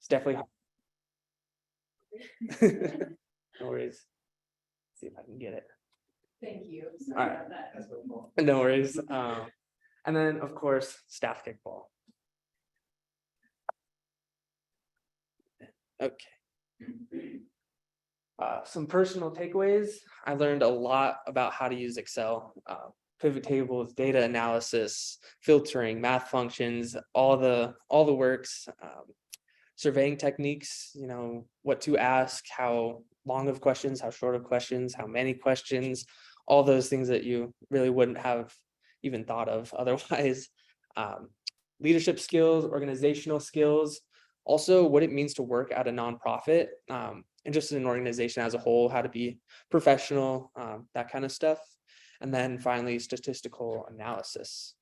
definitely. No worries. See if I can get it. Thank you. All Sorry right. about that. No worries. And then, of course, staff kickball. Okay. Some personal takeaways. I learned a lot about how to use Excel, pivot tables, data analysis, filtering, math functions, all the works, surveying techniques, what to ask, how long of questions, how short of questions, how many questions, all those things that you really wouldn't have even thought of otherwise. Leadership skills, organizational skills, also what it means to work at a nonprofit, and just an organization as a whole, how to be professional, that kind of stuff. And then finally, statistical analysis.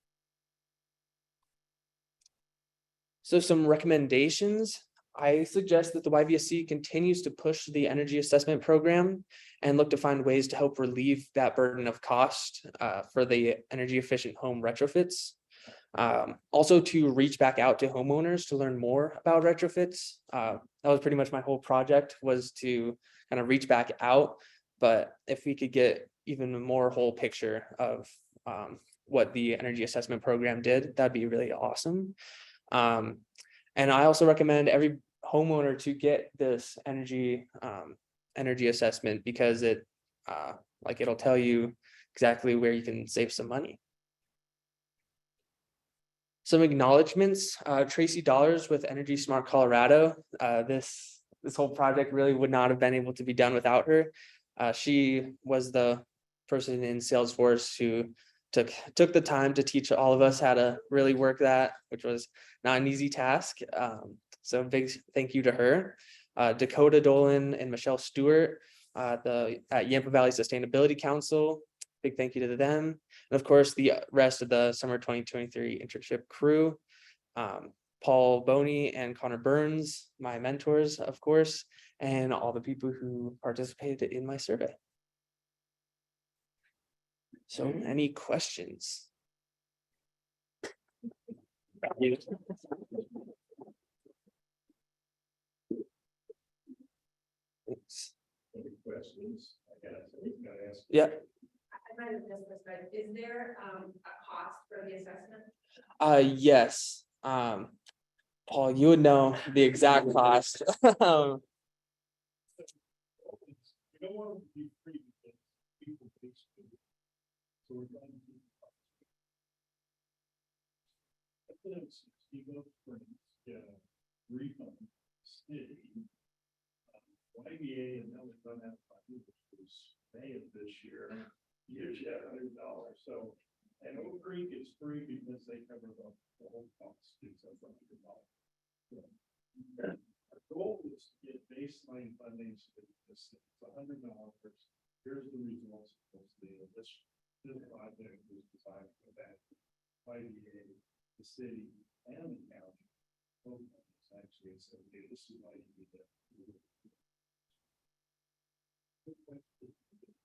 So some recommendations. I suggest that the YVSC continues to push the energy assessment program and look to find ways to help relieve that burden of cost for the energy efficient home retrofits. Also to reach back out to homeowners to learn more about retrofits. That was pretty much my whole project, was to kind of reach back out. But if we could get even a more whole picture of what the energy assessment program did, that'd be really awesome. And I also recommend every homeowner to get this energy assessment, because it'll tell you exactly where you can save some money. Some acknowledgements. Tracy Dollars with Energy Smart Colorado. This whole project really would not have been able to be done without her. She was the person in Salesforce who took the time to teach all of us how to really work that, which was not an easy task. So big thank you to her. Dakota Dolan and Michelle Stewart at Yampa Valley Sustainability Council. Big thank you to them. And of course, the rest of the summer 2023 internship crew. Paul Boney and Connor Burns, my mentors, of course, and all the people who participated in my survey. So any questions? Thanks. Any questions? I gotta ask. Yeah. I might have missed this, but is there a cost for the assessment? Yes. Paul, you would know the exact cost. You don't want to be free because people basically. So we're trying to keep. Refund city. YBA and now we've done that which was May of this year. Years yet $100. So, and Oak Creek is free because they cover the whole cost. It's $100. So, our goal is to get baseline funding. So it's $100. Here's the results of this project was designed for that YBA, the city, and the county. Actually, so this is why you need that.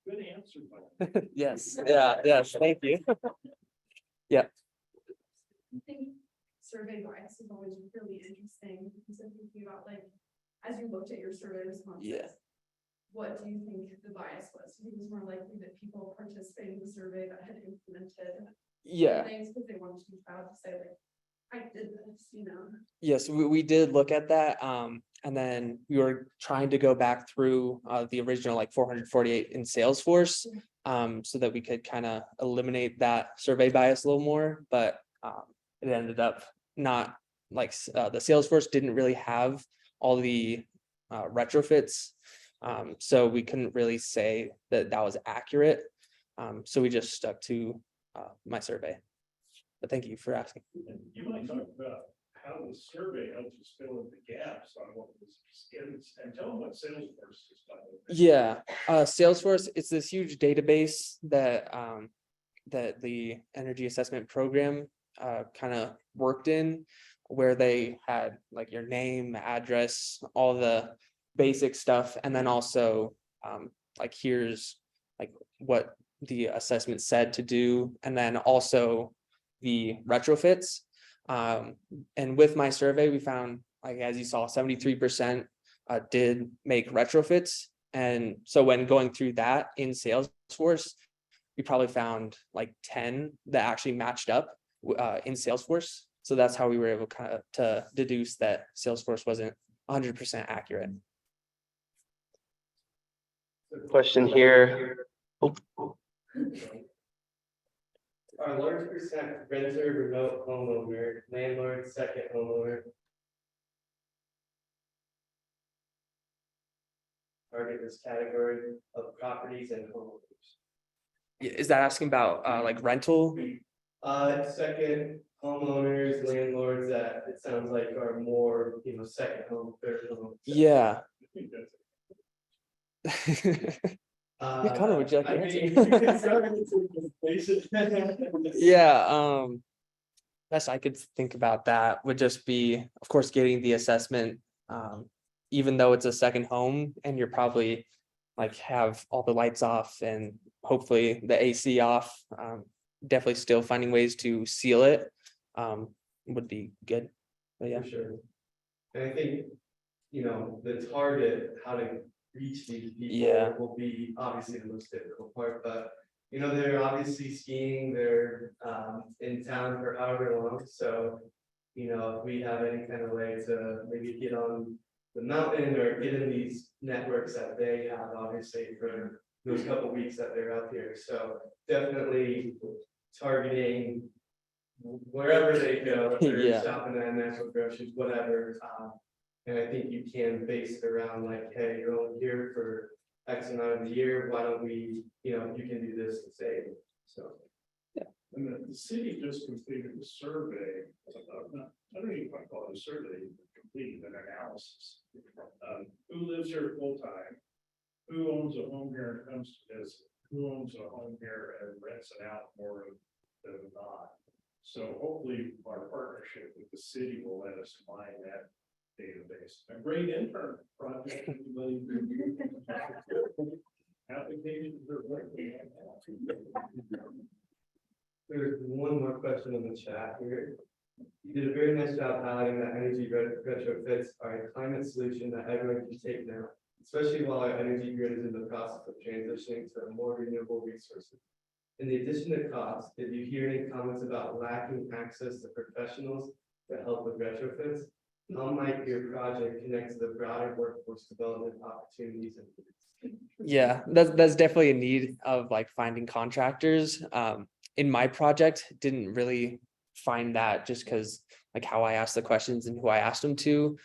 Good answer, Mike. Yes. Yeah. Yes. Thank you. Yeah. I think survey bias is always really interesting, because I'm thinking about, like, as you looked at your survey responses, Yeah. what do you think the bias was? Do you think it was more likely that people participating in the survey that had implemented Yeah. things because they wanted to be proud to say, like, I did this, Yes, we did look at that. And then we were trying to go back through the original 448 in Salesforce, so that we could kind of eliminate that survey bias a little more. But it ended up not the Salesforce didn't really have all the retrofits. So we couldn't really say that was accurate. So we just stuck to my survey. But thank you for asking. And you might talk about how the survey helps us fill in the gaps on what was and tell them what Salesforce is about. Yeah, Salesforce, it's this huge database that that the energy assessment program kind of worked in, where they had your name, address, all the basic stuff, and then also here's what the assessment said to do, and then also the retrofits. And with my survey, we found like as you saw, 73% did make retrofits. And so when going through that in Salesforce, we probably found like 10 that actually matched up in Salesforce. So that's how we were able to deduce that Salesforce wasn't 100% accurate. Question here. Oh. Our large percent renter, remote homeowner, landlord, second homeowner. Target this category of properties and homeowners. Is that asking about like rental? Second homeowners, landlords that it sounds like are more, second home, third home. Yeah. I think that's Yeah, Connor, would you like to I answer? Yeah, best I could think about that would just be, of course, getting the assessment. Even though it's a second home and you're probably like have all the lights off and hopefully the AC off, definitely still finding ways to seal it would be good. But yeah. For sure. And I think, the target, how to reach these people Yeah. will be obviously the most difficult part, but they're obviously skiing, they're in town for however long, so if we have any kind of way to maybe get on the mountain or get in these networks that they have, obviously, for those couple weeks that they're up here, so definitely targeting wherever they go, if they're Yeah. shopping at natural groceries, whatever. And I think you can base it around like, hey, you're only here for X amount of the year, why don't we, you can do this to save, so. And the city just completed a survey, I don't even want to call it a survey, completed an analysis. Who lives here full time? Who owns a home here and comes to visit? Who owns a home here and rents it out more than not? So hopefully our partnership with the city will let us mine that database. A great intern project. Applications are working. There's one more question in the chat here. You did a very nice job highlighting that energy retrofits are a climate solution that everyone can take now, especially while our energy grid is in the process of transitioning to more renewable resources. In addition to cost, did you hear any comments about lacking access to professionals to help with retrofits? How might your project connect to the broader workforce development opportunities? Yeah, that's definitely a need of like finding contractors. In my project, didn't really find that just because like how I asked the questions and who I asked them to.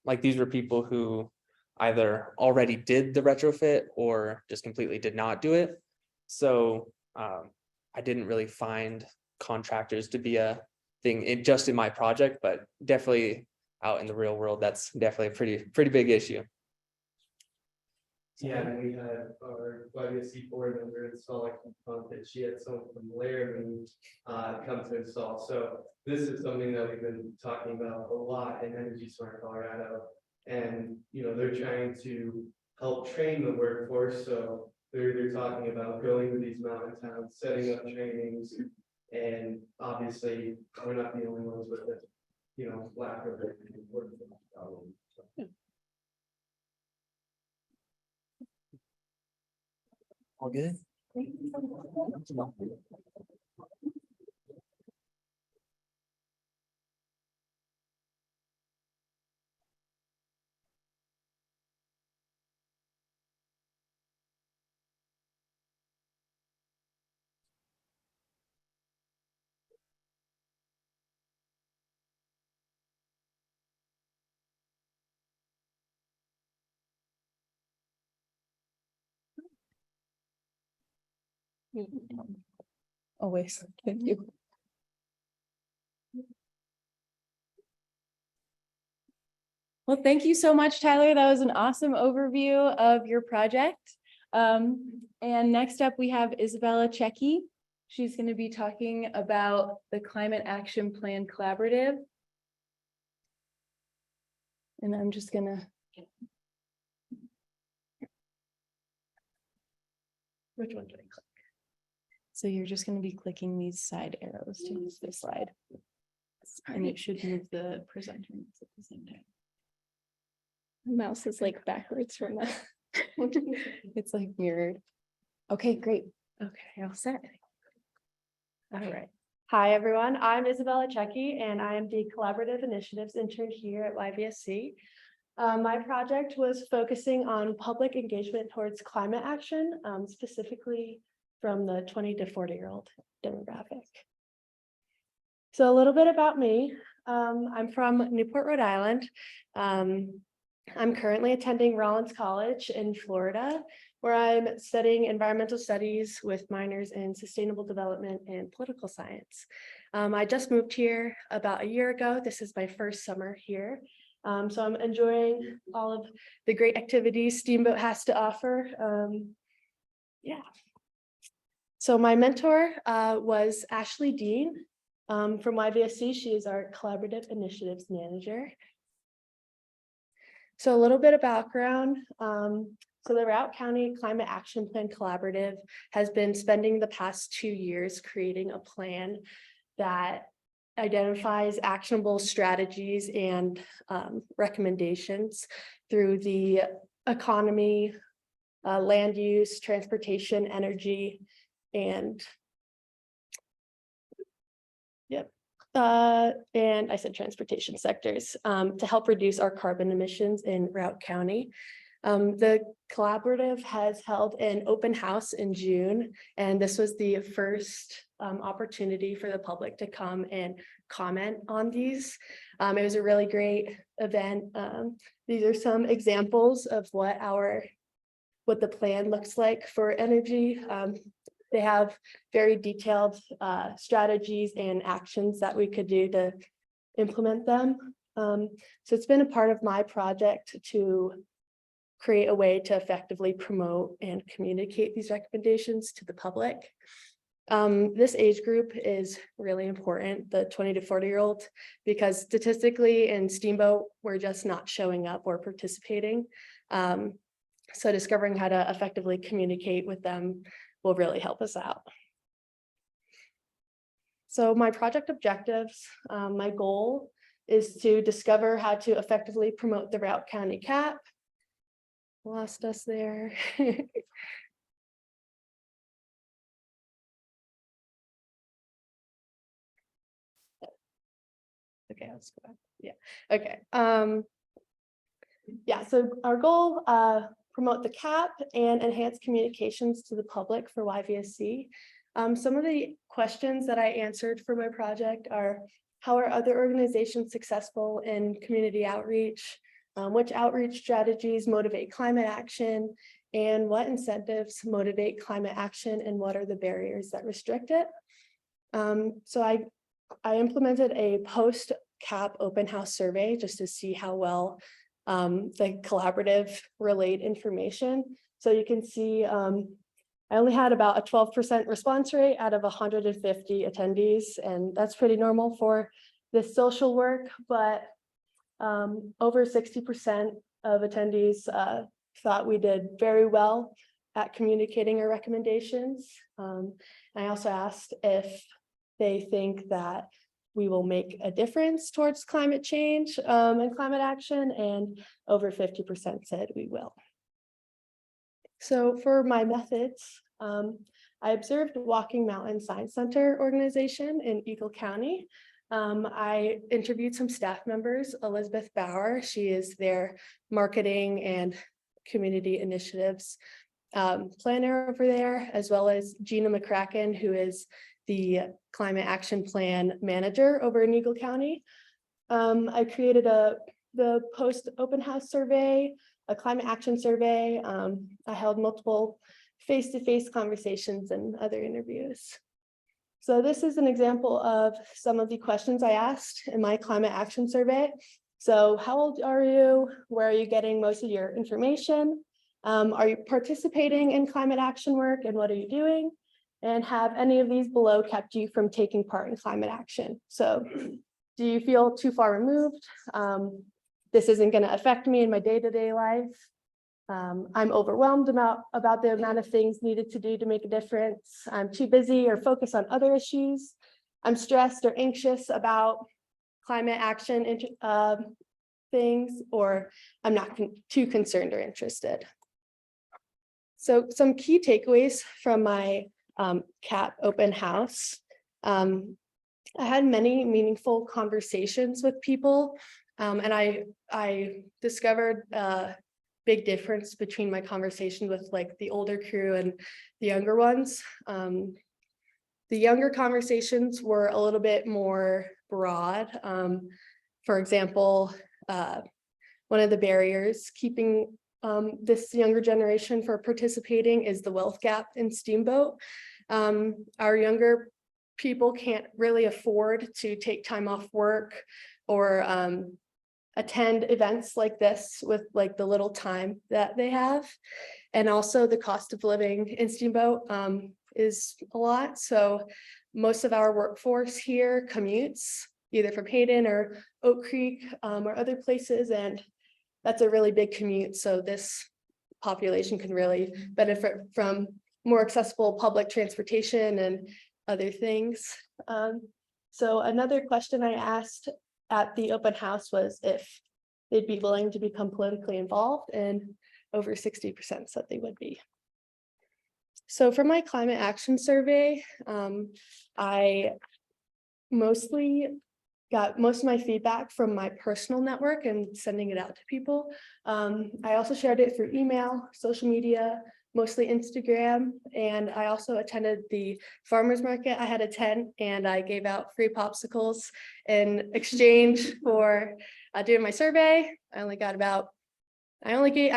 Like these were people who either already did the retrofit or just completely did not do it. So I didn't really find contractors to be a thing just in my project, but definitely out in the real world, that's definitely a pretty big issue. Yeah, and we had our YBSC board member install like that she had someone from Laramie come to install. So this is something that we've been talking about a lot in Energy Smart Colorado. And they're trying to help train the workforce. So they're talking about going to these mountain towns, setting up trainings, and obviously we're not the only ones with it, lack of important problem. All good. Always, thank you. Well, thank you so much, Tyler. That was an awesome overview of your project. And next up, we have Isabella Checky. She's going to be talking about the Climate Action Plan Collaborative. And I'm just going to. Which one do I click? So you're just going to be clicking these side arrows to use this slide. And it should move the presenter at the same time. Mouse is like backwards from that. It's like mirrored. Okay, great. Okay, all set. All right. Hi, everyone. I'm Isabella Checky, and I am the Collaborative Initiatives intern here at YVSC. My project was focusing on public engagement towards climate action, specifically from the 20 to 40-year-old demographic. So a little bit about me. I'm from Newport, Rhode Island. I'm currently attending Rollins College in Florida, where I'm studying environmental studies with minors in sustainable development and political science. I just moved here about a year ago. This is my first summer here. So I'm enjoying all of the great activities Steamboat has to offer. Yeah. So my mentor was Ashley Dean from YVSC. She is our Collaborative Initiatives Manager. So a little bit of background. So the Routt County Climate Action Plan Collaborative has been spending the past 2 years creating a plan that identifies actionable strategies and recommendations through the economy, land use, transportation, energy, and and I said transportation sectors to help reduce our carbon emissions in Routt County. The collaborative has held an open house in June, and this was the first opportunity for the public to come and comment on these. It was a really great event. These are some examples of what the plan looks like for energy. They have very detailed strategies and actions that we could do to implement them. So it's been a part of my project to create a way to effectively promote and communicate these recommendations to the public. This age group is really important, the 20 to 40-year-old, because statistically in Steamboat, we're just not showing up or participating. So discovering how to effectively communicate with them will really help us out. So my project objectives, my goal is to discover how to effectively promote the Routt County CAP. Lost us there. Okay, let's go back. Yeah, okay. Yeah, so our goal, promote the CAP and enhance communications to the public for YVSC. Some of the questions that I answered for my project are, how are other organizations successful in community outreach? Which outreach strategies motivate climate action? And what incentives motivate climate action, and what are the barriers that restrict it? So I implemented a post-CAP open house survey just to see how well the collaborative relayed information. So you can see I only had about a 12% response rate out of 150 attendees, and that's pretty normal for this social work, but over 60% of attendees thought we did very well at communicating our recommendations. I also asked if they think that we will make a difference towards climate change and climate action, and over 50% said we will. So for my methods, I observed Walking Mountain Science Center organization in Eagle County. I interviewed some staff members, Elizabeth Bauer, she is their marketing and community initiatives planner over there, as well as Gina McCracken, who is the climate action plan manager over in Eagle County. I created the post open house survey, a climate action survey. I held multiple face-to-face conversations and other interviews. So this is an example of some of the questions I asked in my climate action survey. So how old are you? Where are you getting most of your information? Are you participating in climate action work, and what are you doing? And have any of these below kept you from taking part in climate action? So do you feel too far removed? This isn't going to affect me in my day-to-day life. I'm overwhelmed about the amount of things needed to do to make a difference. I'm too busy or focused on other issues. I'm stressed or anxious about climate action things, or I'm not too concerned or interested. So some key takeaways from my CAP open house. I had many meaningful conversations with people, and I discovered a big difference between my conversation with like the older crew and the younger ones. The younger conversations were a little bit more broad. For example, one of the barriers keeping this younger generation from participating is the wealth gap in Steamboat. Our younger people can't really afford to take time off work or attend events like this with like the little time that they have. And also the cost of living in Steamboat is a lot. So most of our workforce here commutes either from Hayden or Oak Creek or other places, and that's a really big commute. So this population can really benefit from more accessible public transportation and other things. So another question I asked at the open house was if they'd be willing to become politically involved, and over 60% said they would be. So for my climate action survey, I mostly got most of my feedback from my personal network and sending it out to people. I also shared it through email, social media, mostly Instagram, and I also attended the farmers market. I had a tent and I gave out free popsicles in exchange for doing my survey. I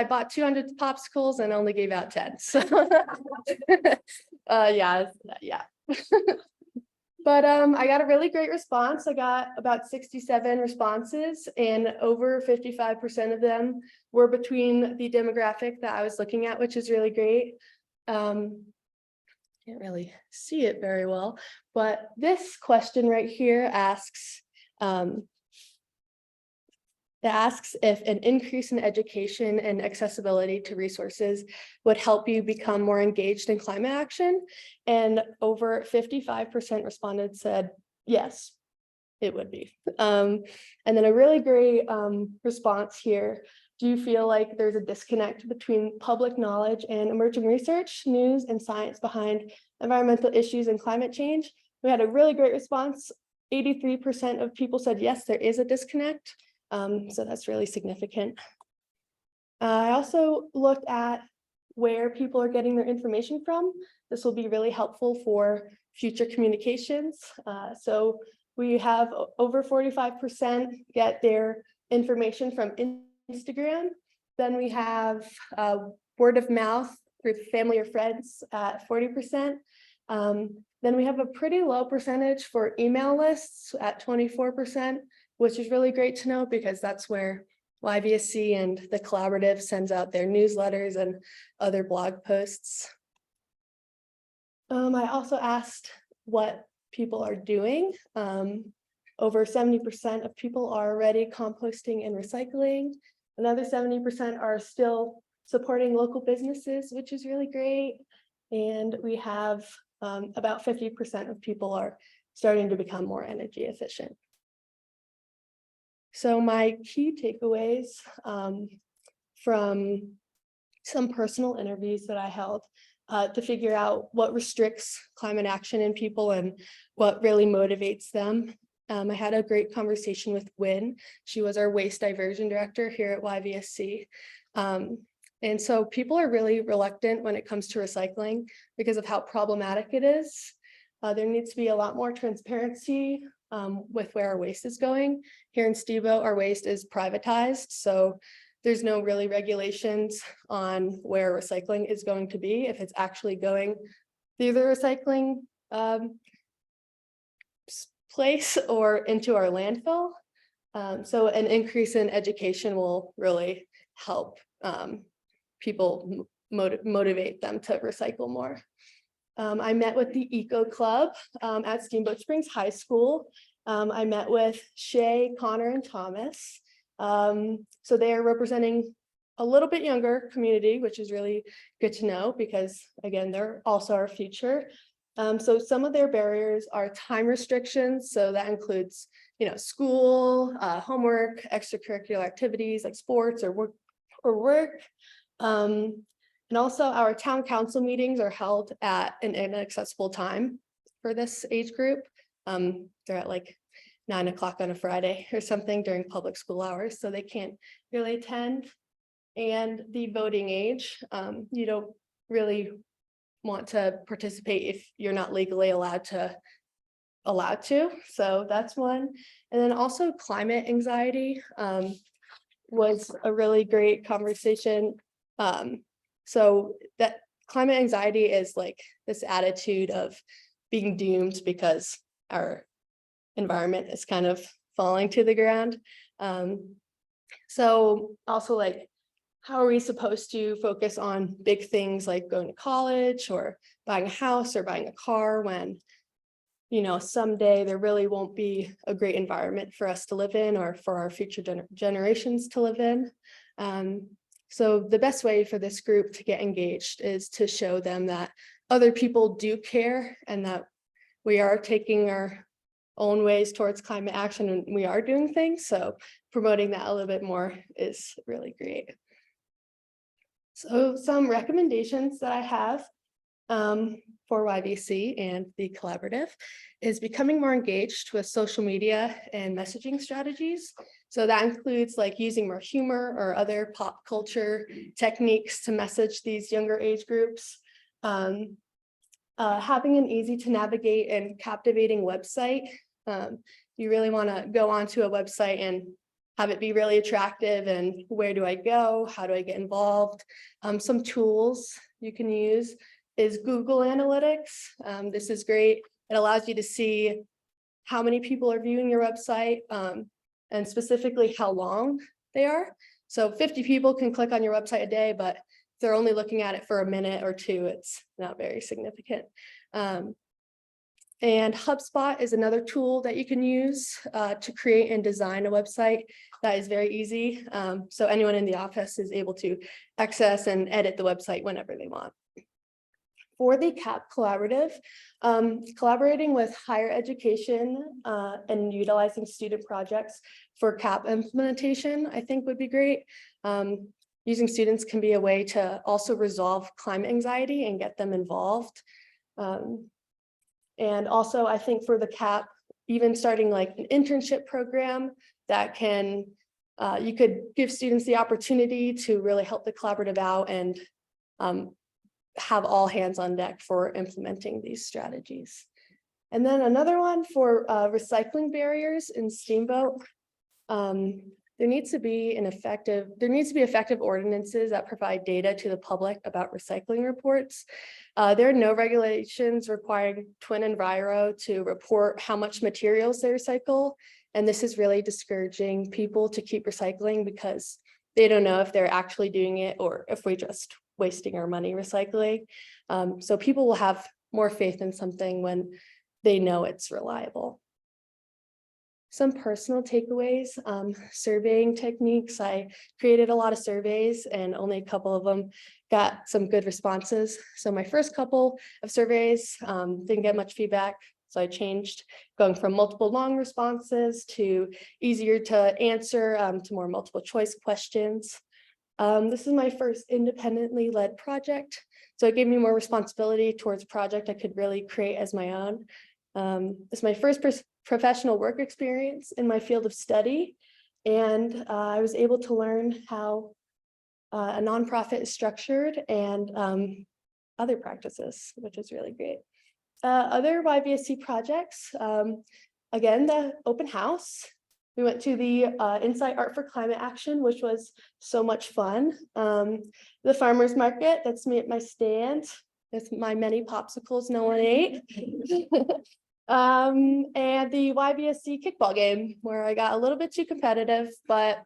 bought 200 popsicles and only gave out 10. So yeah. But I got a really great response. I got about 67 responses, and over 55% of them were between the demographic that I was looking at, which is really great. Can't really see it very well, but this question right here asks if an increase in education and accessibility to resources would help you become more engaged in climate action. And over 55% responded said, yes, it would be. And then a really great response here. Do you feel like there's a disconnect between public knowledge and emerging research, news, and science behind environmental issues and climate change? We had a really great response. 83% of people said, yes, there is a disconnect. So that's really significant. I also looked at where people are getting their information from. This will be really helpful for future communications. So we have over 45% get their information from Instagram. Then we have word of mouth through family or friends at 40%. Then we have a pretty low percentage for email lists at 24%, which is really great to know because that's where YVSC and the collaborative sends out their newsletters and other blog posts. I also asked what people are doing. Over 70% of people are already composting and recycling. Another 70% are still supporting local businesses, which is really great. And we have about 50% of people are starting to become more energy efficient. So my key takeaways from some personal interviews that I held to figure out what restricts climate action in people and what really motivates them. I had a great conversation with Wynn. She was our waste diversion director here at YVSC. And so people are really reluctant when it comes to recycling because of how problematic it is. There needs to be a lot more transparency with where our waste is going. Here in Stevo, our waste is privatized, so there's no really regulations on where recycling is going to be, if it's actually going through the recycling place or into our landfill. So an increase in education will really help people motivate them to recycle more. I met with the Eco Club at Steamboat Springs High School. I met with Shay, Connor, and Thomas. So they are representing a little bit younger community, which is really good to know because, again, they're also our future. So some of their barriers are time restrictions. So that includes school, homework, extracurricular activities like sports or work. And also our town council meetings are held at an inaccessible time for this age group. They're at like 9 o'clock on a Friday or something during public school hours, so they can't really attend. And the voting age, you don't really want to participate if you're not legally allowed to. So that's one. And then also climate anxiety was a really great conversation. So that climate anxiety is like this attitude of being doomed because our environment is kind of falling to the ground. So also like, how are we supposed to focus on big things like going to college or buying a house or buying a car when, someday there really won't be a great environment for us to live in or for our future generations to live in. So the best way for this group to get engaged is to show them that other people do care and that we are taking our own ways towards climate action and we are doing things. So promoting that a little bit more is really great. So some recommendations that I have for YVC and the collaborative is becoming more engaged with social media and messaging strategies. So that includes like using more humor or other pop culture techniques to message these younger age groups. Having an easy to navigate and captivating website. You really want to go onto a website and have it be really attractive and where do I go? How do I get involved? Some tools you can use is Google Analytics. This is great. It allows you to see how many people are viewing your website and specifically how long they are. So 50 people can click on your website a day, but if they're only looking at it for a minute or two, it's not very significant. And HubSpot is another tool that you can use to create and design a website that is very easy. So anyone in the office is able to access and edit the website whenever they want. For the CAP collaborative, collaborating with higher education and utilizing student projects for CAP implementation, I think would be great. Using students can be a way to also resolve climate anxiety and get them involved. And also I think for the CAP, even starting like an internship program that can, you could give students the opportunity to really help the collaborative out and have all hands on deck for implementing these strategies. And then another one for recycling barriers in Steamboat. There needs to be effective ordinances that provide data to the public about recycling reports. There are no regulations requiring Twin Enviro to report how much materials they recycle. And this is really discouraging people to keep recycling because they don't know if they're actually doing it or if we're just wasting our money recycling. So people will have more faith in something when they know it's reliable. Some personal takeaways, surveying techniques. I created a lot of surveys and only a couple of them got some good responses. So my first couple of surveys didn't get much feedback. So I changed going from multiple long responses to easier to answer to more multiple choice questions. This is my first independently led project. So it gave me more responsibility towards a project I could really create as my own. This is my first professional work experience in my field of study. And I was able to learn how a nonprofit is structured and other practices, which is really great. Other YVSC projects, again, the open house. We went to the Insight Art for Climate Action, which was so much fun. The farmer's market, that's me at my stand. That's my many popsicles no one ate. And the YVSC kickball game, where I got a little bit too competitive, but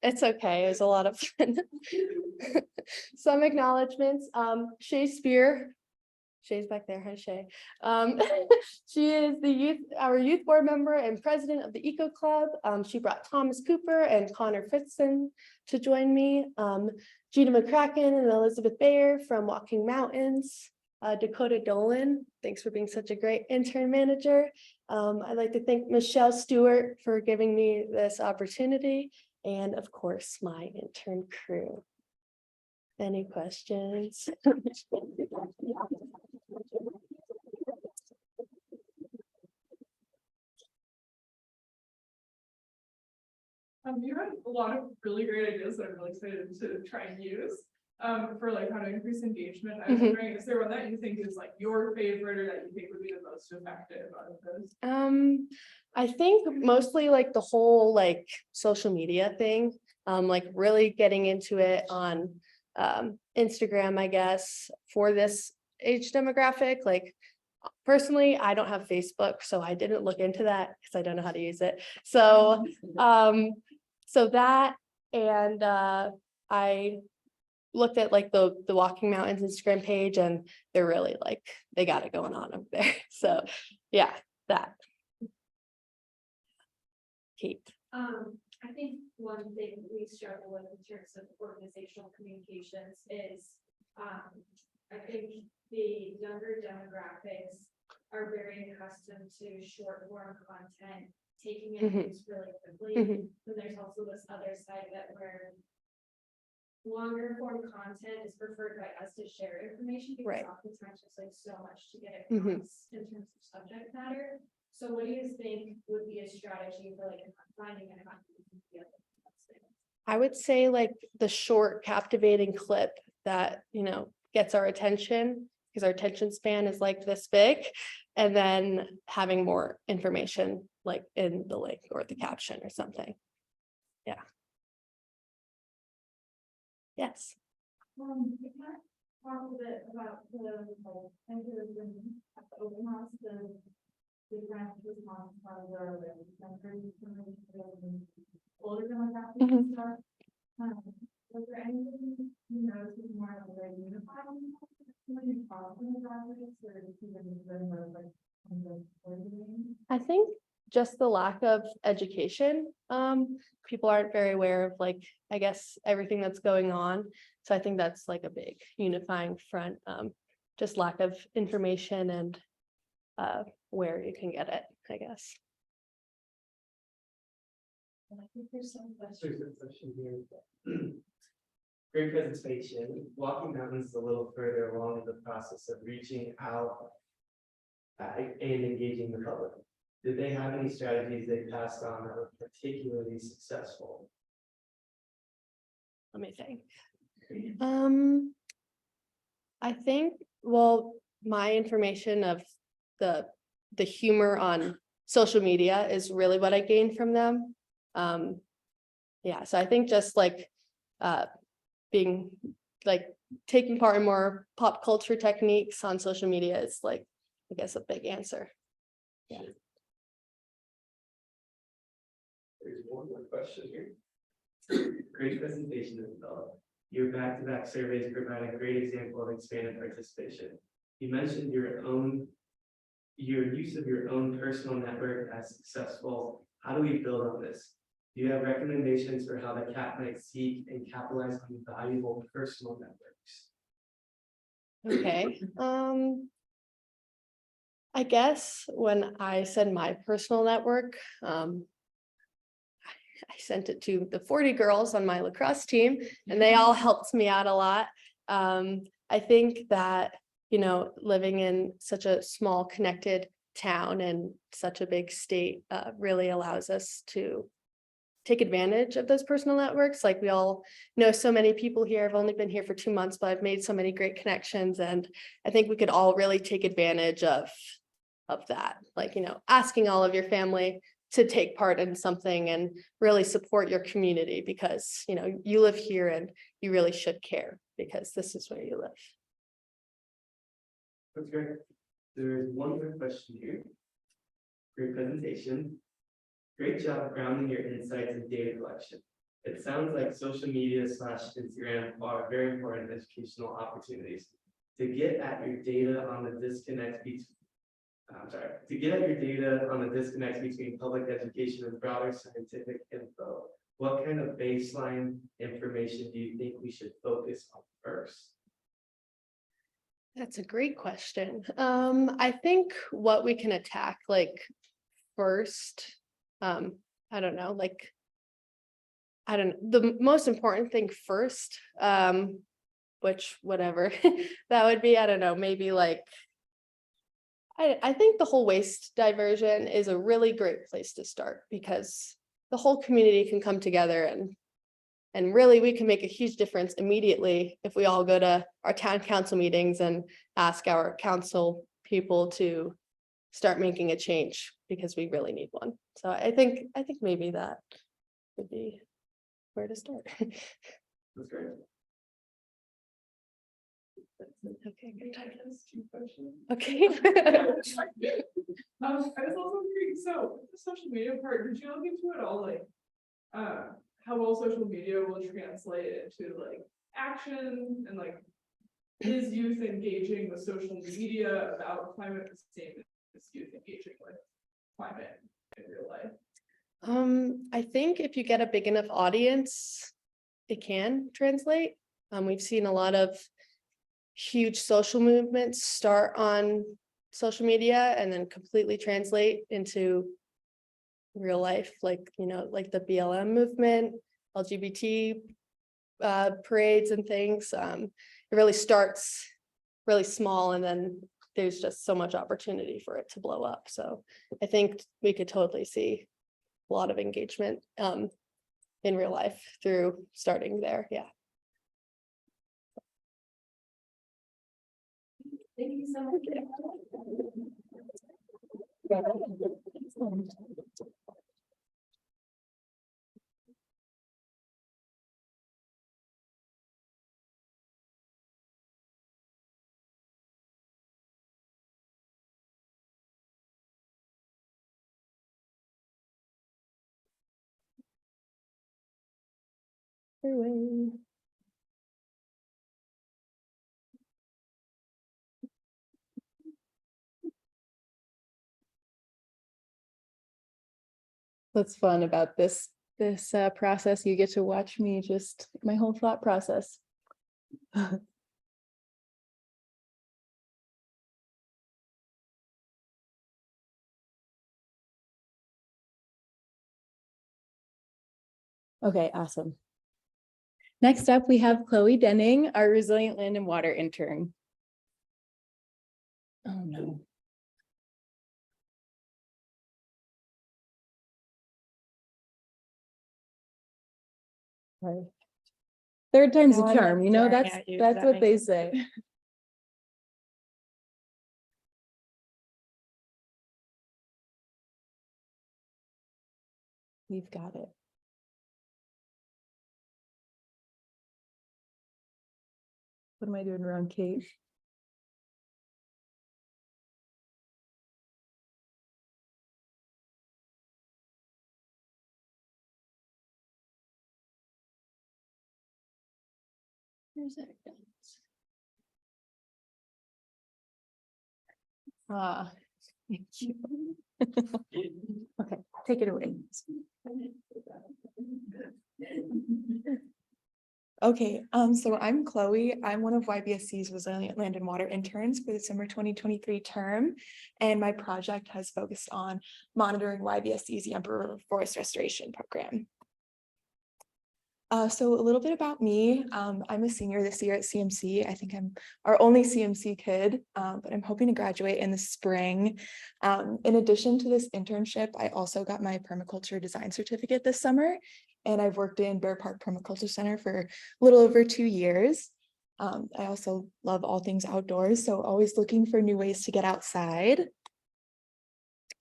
it's okay. It was a lot of fun. Some acknowledgements. Shay Spear. Shay's back there. Hi, Shay. She is our youth board member and president of the Eco Club. She brought Thomas Cooper and Connor Fritzen to join me. Gina McCracken and Elizabeth Bayer from Walking Mountains. Dakota Dolan, thanks for being such a great intern manager. I'd like to thank Michelle Stewart for giving me this opportunity, and of course, my intern crew. Any questions? You had a lot of really great ideas that I'm really excited to try and use. For like how to increase engagement. I was wondering, is there one that you think is like your favorite or that you think would be the most effective out of those? I think mostly like the whole like social media thing, like really getting into it on Instagram, I guess, for this age demographic. Like personally, I don't have Facebook, so I didn't look into that because I don't know how to use it. So so that, and I looked at like the Walking Mountains Instagram page, and they're really like, they got it going on over there. So yeah, that. Kate. I think one thing we struggle with in terms of organizational communications is, I think the younger demographics are very accustomed to short form content, taking it news really quickly. And there's also this other side of it where longer form content is preferred by us to share information because Right. oftentimes there's like so much to get across in terms of subject matter. So what do you think would be a strategy for like finding a happy medium? I would say like the short captivating clip that, you know, gets our attention, because our attention span is like this big, and then having more information like in the link or the caption or something. Yeah. Yes. You can talk a bit about the like, at the open house, the grant response part of the older demographics and stuff. Was there anything you noticed was more of a very unified? When you talk to demographics or even like I think just the lack of education. People aren't very aware of like, I guess, everything that's going on. So I think that's like a big unifying front. Just lack of information and where you can get it, I guess. I think there's some There's questions. a question here. Great presentation. Walking Mountains is a little further along in the process of reaching out and engaging the public. Did they have any strategies they passed on that were particularly successful? Let me think. I think, well, my information of the humor on social media is really what I gained from them. Yeah, so I think just like being like taking part in more pop culture techniques on social media is like, I guess, a big answer. Yeah. There's one more question here. Great presentation as well. Your back-to-back surveys provide a great example of expanded participation. You mentioned your use of your own personal network as successful. How do we build on this? Do you have recommendations for how the CAP might seek and capitalize on valuable personal networks? Okay. I guess when I said my personal network, I sent it to the 40 girls on my lacrosse team, and they all helped me out a lot. I think that, you know, living in such a small connected town and such a big state really allows us to take advantage of those personal networks. Like we all know so many people here. I've only been here for 2 months, but I've made so many great connections, and I think we could all really take advantage of that. Like, you know, asking all of your family to take part in something and really support your community, because, you know, you live here and you really should care because this is where you live. That's great. There's one more question here. Great presentation. Great job grounding your insights in data collection. It sounds like social media / Instagram are very important educational opportunities. To get at your data on the disconnect between public education and broader scientific info, what kind of baseline information do you think we should focus on first? That's a great question. I think what we can attack like first, I don't know, like. I don't, the most important thing first, which whatever, that would be, I don't know, maybe like. I think the whole waste diversion is a really great place to start because the whole community can come together and really we can make a huge difference immediately if we all go to our town council meetings and ask our council people to start making a change because we really need one. So I think maybe that would be where to start. That's great. Okay, good. Two questions. Okay. I was also wondering, so the social media part, did you look into it all, like, how well social media will translate into like action and like, is youth engaging with social media about climate the same as youth engaging with climate in real life? I think if you get a big enough audience, it can translate. We've seen a lot of huge social movements start on social media and then completely translate into real life, like, you know, like the BLM movement, LGBT parades and things. It really starts really small and then there's just so much opportunity for it to blow up. So I think we could totally see a lot of engagement in real life through starting there. Yeah. Thank you so much. What's fun about this process, you get to watch me just my whole thought process. Okay, awesome. Next up, we have Chloe Denning, our Resilient Land and Water intern. Oh no. Sorry. Third time's a charm, you know, that's what they say. We've got it. What am I doing wrong, Kate? Where's that? Ah, thank you. Okay, take it away. Okay, so I'm Chloe. I'm one of YBSC's Resilient Land and Water interns for the summer 2023 term. And my project has focused on monitoring YBSC's Yampa River Forest Restoration Program. So a little bit about me. I'm a senior this year at CMC. I think I'm our only CMC kid, but I'm hoping to graduate in the spring. In addition to this internship, I also got my permaculture design certificate this summer, and I've worked in Bear Park Permaculture Center for a little over 2 years. I also love all things outdoors, so always looking for new ways to get outside.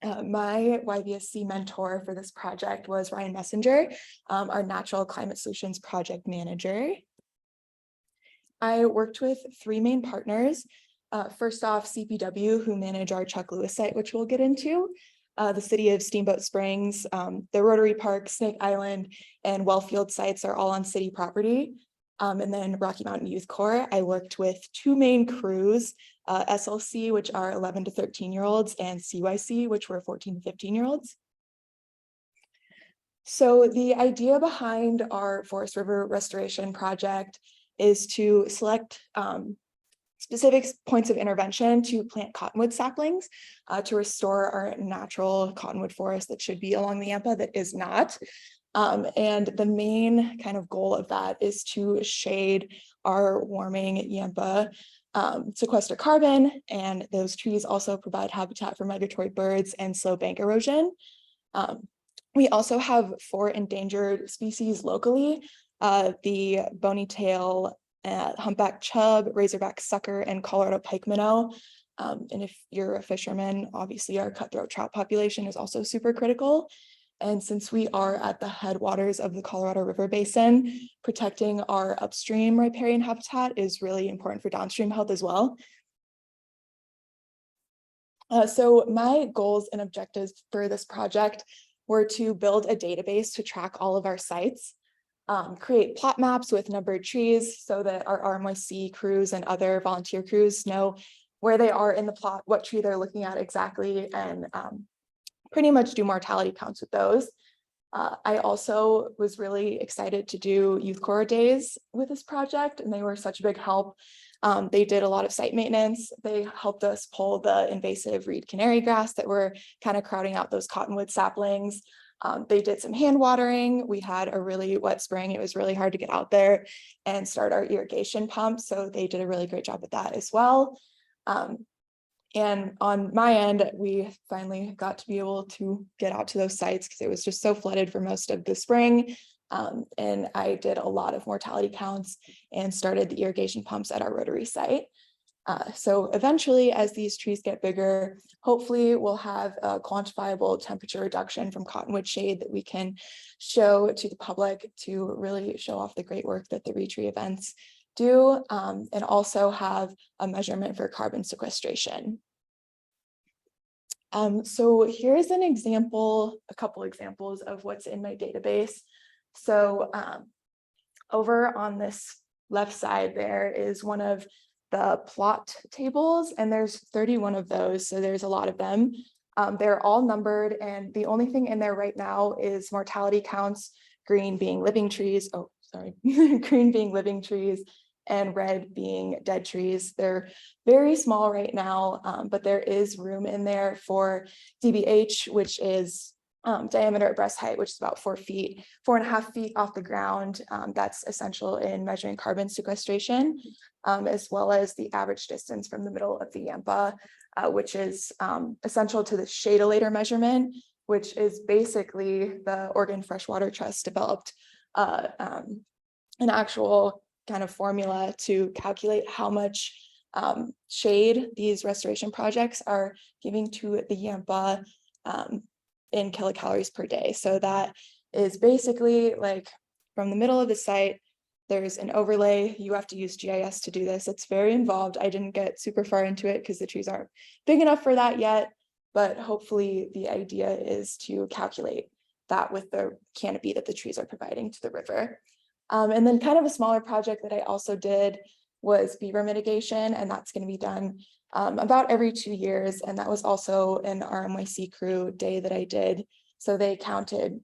My YBSC mentor for this project was Ryan Messenger, our Natural Climate Solutions project manager. I worked with 3 main partners. First off, CPW, who manage our Chuck Lewis site, which we'll get into, the city of Steamboat Springs, the Rotary Park, Snake Island, and Wellfield sites are all on city property. And then Rocky Mountain Youth Corps, I worked with 2 main crews, SLC, which are 11 to 13-year-olds, and CYC, which were 14 to 15-year-olds. So the idea behind our Forest River Restoration project is to select specific points of intervention to plant cottonwood saplings to restore our natural cottonwood forest that should be along the Yampa that is not. And the main kind of goal of that is to shade our warming Yampa, sequester carbon, and those trees also provide habitat for migratory birds and slow bank erosion. We also have 4 endangered species locally, the bony tail, humpback chub, razorback sucker, and Colorado pike minnow. And if you're a fisherman, obviously our cutthroat trout population is also super critical. And since we are at the headwaters of the Colorado River Basin, protecting our upstream riparian habitat is really important for downstream health as well. So my goals and objectives for this project were to build a database to track all of our sites, create plot maps with numbered trees so that our RMYC crews and other volunteer crews know where they are in the plot, what tree they're looking at exactly, and pretty much do mortality counts with those. I also was really excited to do youth corps days with this project, and they were such a big help. They did a lot of site maintenance. They helped us pull the invasive reed canary grass that were kind of crowding out those cottonwood saplings. They did some hand watering. We had a really wet spring. It was really hard to get out there and start our irrigation pump. So they did a really great job with that as well. And on my end, we finally got to be able to get out to those sites because it was just so flooded for most of the spring. And I did a lot of mortality counts and started the irrigation pumps at our Rotary site. So eventually, as these trees get bigger, hopefully we'll have a quantifiable temperature reduction from cottonwood shade that we can show to the public to really show off the great work that the retree events do, and also have a measurement for carbon sequestration. So here's an example, a couple examples of what's in my database. So over on this left side, there is one of the plot tables, and there's 31 of those, so there's a lot of them. They're all numbered, and the only thing in there right now is mortality counts, green being living trees, oh, sorry, green being living trees, and red being dead trees. They're very small right now, but there is room in there for DBH, which is diameter at breast height, which is about 4 feet, 4.5 feet off the ground. That's essential in measuring carbon sequestration, as well as the average distance from the middle of the Yampa, which is essential to the shadolator measurement, which is basically the Oregon Freshwater Trust developed an actual kind of formula to calculate how much shade these restoration projects are giving to the Yampa in kilocalories per day. So that is basically like from the middle of the site, there's an overlay. You have to use GIS to do this. It's very involved. I didn't get super far into it because the trees aren't big enough for that yet, but hopefully the idea is to calculate that with the canopy that the trees are providing to the river. And then kind of a smaller project that I also did was beaver mitigation, and that's going to be done about every 2 years. And that was also an RMYC crew day that I did. So they counted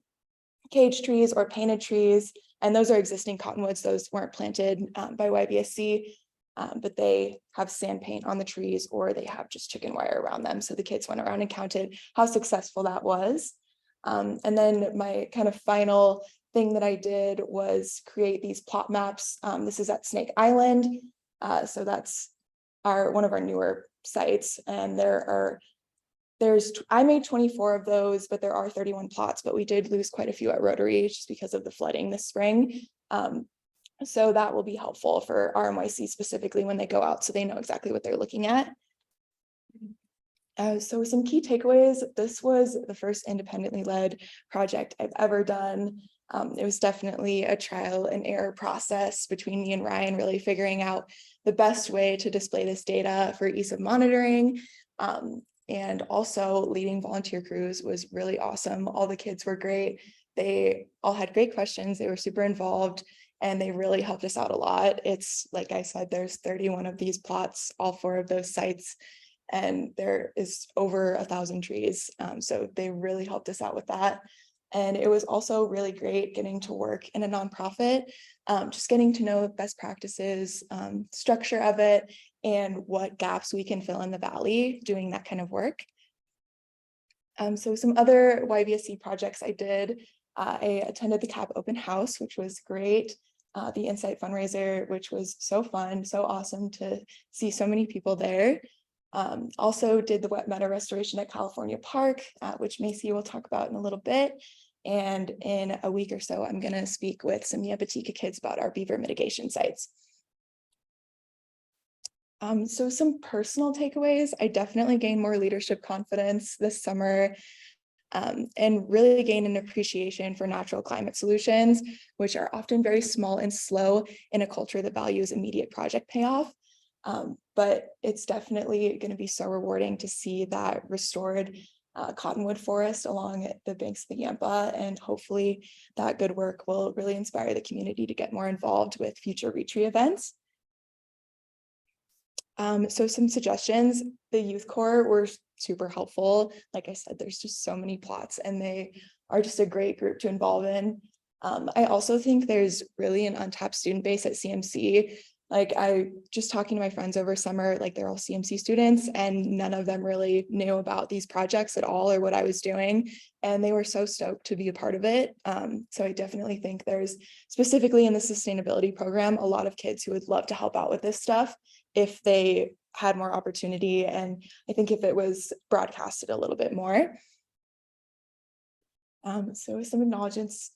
cage trees or painted trees, and those are existing cottonwoods. Those weren't planted by YBSC, but they have sand paint on the trees or they have just chicken wire around them. So the kids went around and counted how successful that was. And then my kind of final thing that I did was create these plot maps. This is at Snake Island. So that's one of our newer sites, and I made 24 of those, but there are 31 plots, but we did lose quite a few at Rotary just because of the flooding this spring. So that will be helpful for RMYC specifically when they go out, so they know exactly what they're looking at. So some key takeaways. This was the first independently led project I've ever done. It was definitely a trial and error process between me and Ryan, really figuring out the best way to display this data for ease of monitoring. And also leading volunteer crews was really awesome. All the kids were great. They all had great questions. They were super involved and they really helped us out a lot. It's like I said, there's 31 of these plots, all 4 of those sites, and there is over 1,000 trees. So they really helped us out with that. And it was also really great getting to work in a nonprofit, just getting to know best practices, structure of it, and what gaps we can fill in the Valley doing that kind of work. So some other YVSC projects I did, I attended the CAP open house, which was great. The Insight fundraiser, which was so fun, so awesome to see so many people there. Also did the wet meadow restoration at California Park, which Macy will talk about in a little bit. And in a week or so, I'm gonna speak with some Yabatika kids about our beaver mitigation sites. So some personal takeaways, I definitely gained more leadership confidence this summer, and really gained an appreciation for natural climate solutions, which are often very small and slow in a culture that values immediate project payoff. But it's definitely going to be so rewarding to see that restored cottonwood forest along the banks of the Yampa, and hopefully that good work will really inspire the community to get more involved with future retreat events. So some suggestions, the youth corps were super helpful. Like I said, there's just so many plots and they are just a great group to involve in. I also think there's really an untapped student base at CMC. Like I just talking to my friends over summer, like they're all CMC students and none of them really knew about these projects at all or what I was doing. And they were so stoked to be a part of it. So I definitely think there's, specifically in the sustainability program, a lot of kids who would love to help out with this stuff if they had more opportunity. And I think if it was broadcasted a little bit more. So some acknowledgements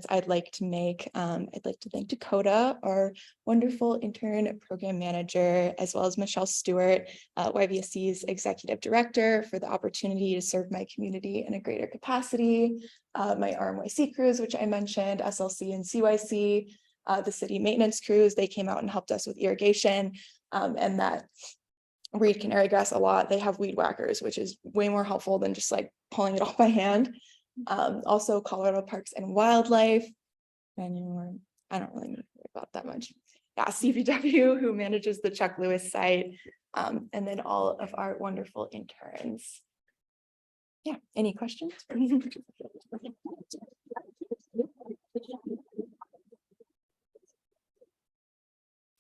I'd like to make. I'd like to thank Dakota, our wonderful intern program manager, as well as Michelle Stewart, YVSC's executive director, for the opportunity to serve my community in a greater capacity. My RMYC crews, which I mentioned, SLC and CYC, the city maintenance crews, they came out and helped us with irrigation, and that weed canary grass a lot. They have weed whackers, which is way more helpful than just like pulling it off by hand. Also Colorado Parks and Wildlife, and I don't really know about that much. Yeah, CPW, who manages the Chuck Lewis site, and then all of our wonderful interns. Yeah, any questions?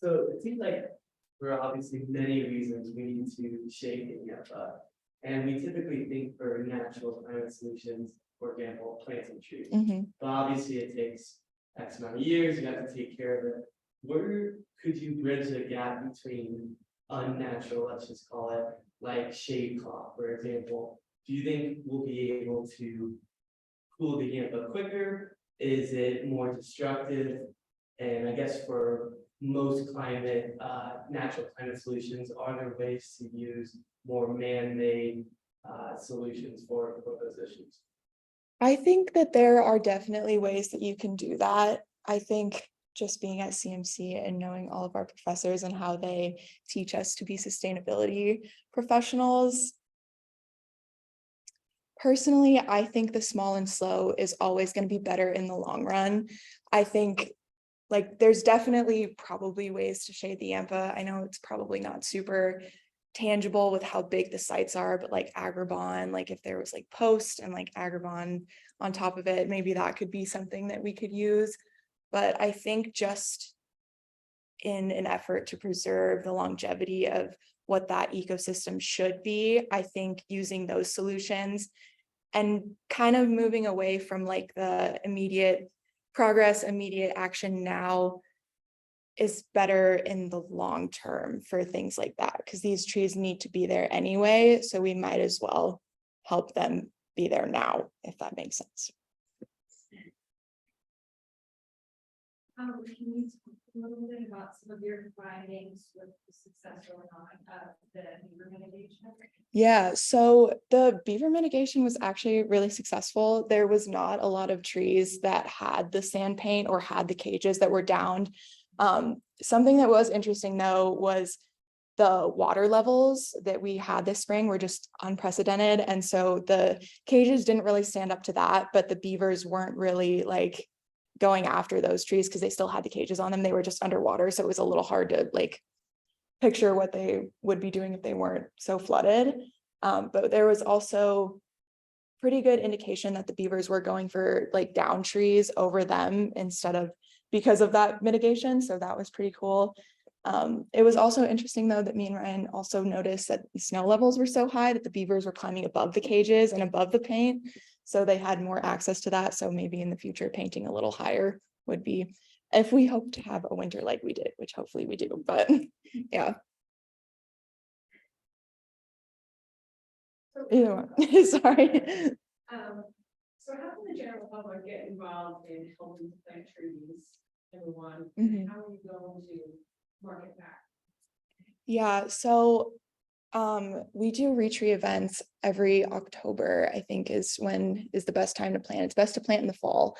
So it seems like there are obviously many reasons we need to shape the Yampa. And we typically think for natural climate solutions, for example, planting trees. But obviously it takes X amount of years, you have to take care of it. Where could you bridge the gap between unnatural, let's just call it, like shade cloth, for example? Do you think we'll be able to cool the Yampa quicker? Is it more destructive? And I guess for most climate, natural climate solutions, are there ways to use more man-made solutions for those issues? I think that there are definitely ways that you can do that. I think just being at CMC and knowing all of our professors and how they teach us to be sustainability professionals. Personally, I think the small and slow is always going to be better in the long run. I think like there's definitely probably ways to shade the Yampa. I know it's probably not super tangible with how big the sites are, but like Agribon, like if there was like post and like Agribon on top of it, maybe that could be something that we could use. But I think just in an effort to preserve the longevity of what that ecosystem should be, I think using those solutions and kind of moving away from like the immediate progress, immediate action now is better in the long term for things like that, because these trees need to be there anyway, so we might as well help them be there now, if that makes sense. Can you talk a little bit about some of your findings with the success or not of the beaver mitigation? Yeah, so the beaver mitigation was actually really successful. There was not a lot of trees that had the sand paint or had the cages that were downed. Something that was interesting though was the water levels that we had this spring were just unprecedented. And so the cages didn't really stand up to that, but the beavers weren't really like going after those trees because they still had the cages on them. They were just underwater. So it was a little hard to like picture what they would be doing if they weren't so flooded. But there was also pretty good indication that the beavers were going for like down trees over them instead of because of that mitigation. So that was pretty cool. It was also interesting though that me and Ryan also noticed that the snow levels were so high that the beavers were climbing above the cages and above the paint. So they had more access to that. So maybe in the future, painting a little higher would be, if we hope to have a winter like we did, which hopefully we do, but yeah. Ew. Sorry. So how can the general public get involved in helping to plant trees, everyone? Mhm. How are you going to market that? Yeah, so we do retree events every October, I think is the best time to plant. It's best to plant in the fall.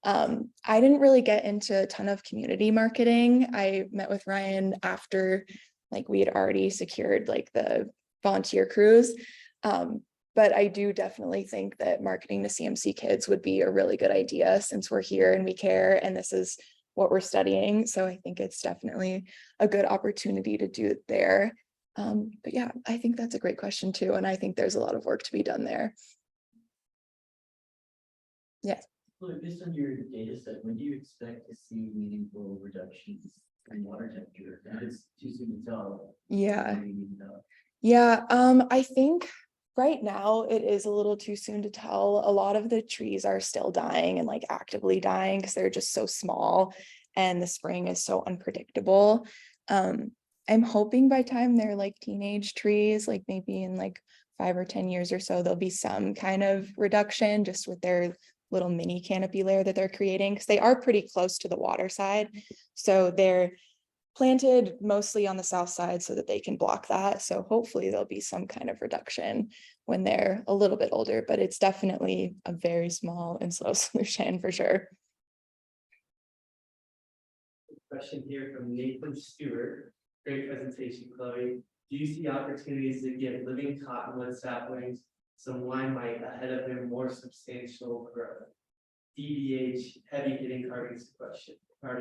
I didn't really get into a ton of community marketing. I met with Ryan after like we had already secured like the volunteer crews. But I do definitely think that marketing to CMC kids would be a really good idea since we're here and we care and this is what we're studying. So I think it's definitely a good opportunity to do it there. But yeah, I think that's a great question too. And I think there's a lot of work to be done there. Yes. Well, based on your data set, when do you expect to see meaningful reductions in water temperature? If it's too soon to tell. Yeah. when do you need to know? Yeah, I think right now it is a little too soon to tell. A lot of the trees are still dying and like actively dying because they're just so small and the spring is so unpredictable. I'm hoping by time they're like teenage trees, like maybe in like 5 or 10 years or so, there'll be some kind of reduction just with their little mini canopy layer that they're creating because they are pretty close to the water side. So they're planted mostly on the south side so that they can block that. So hopefully there'll be some kind of reduction when they're a little bit older, but it's definitely a very small and slow solution for sure. Question here from Nathan Stewart. Great presentation, Chloe. Do you see opportunities to give living cottonwood saplings some limelight ahead of their more substantial growth? DBH, heavy hitting carbon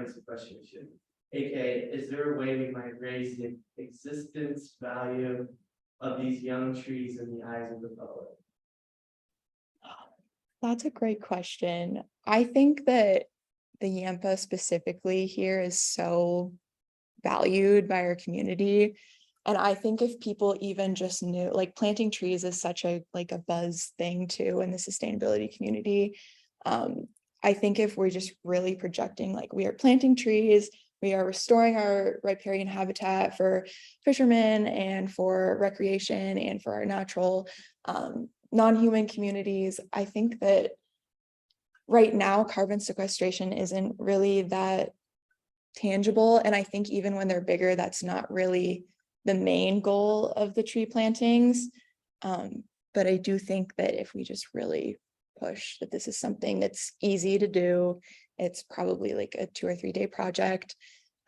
sequestration. AKA, is there a way we might raise the existence value of these young trees in the eyes of the public? That's a great question. I think that the Yampa specifically here is so valued by our community. And I think if people even just knew, like planting trees is such a like a buzz thing too in the sustainability community. I think if we're just really projecting like we are planting trees, we are restoring our riparian habitat for fishermen and for recreation and for our natural non-human communities. I think that right now carbon sequestration isn't really that tangible. And I think even when they're bigger, that's not really the main goal of the tree plantings. But I do think that if we just really push that this is something that's easy to do, it's probably like a 2 or 3 day project.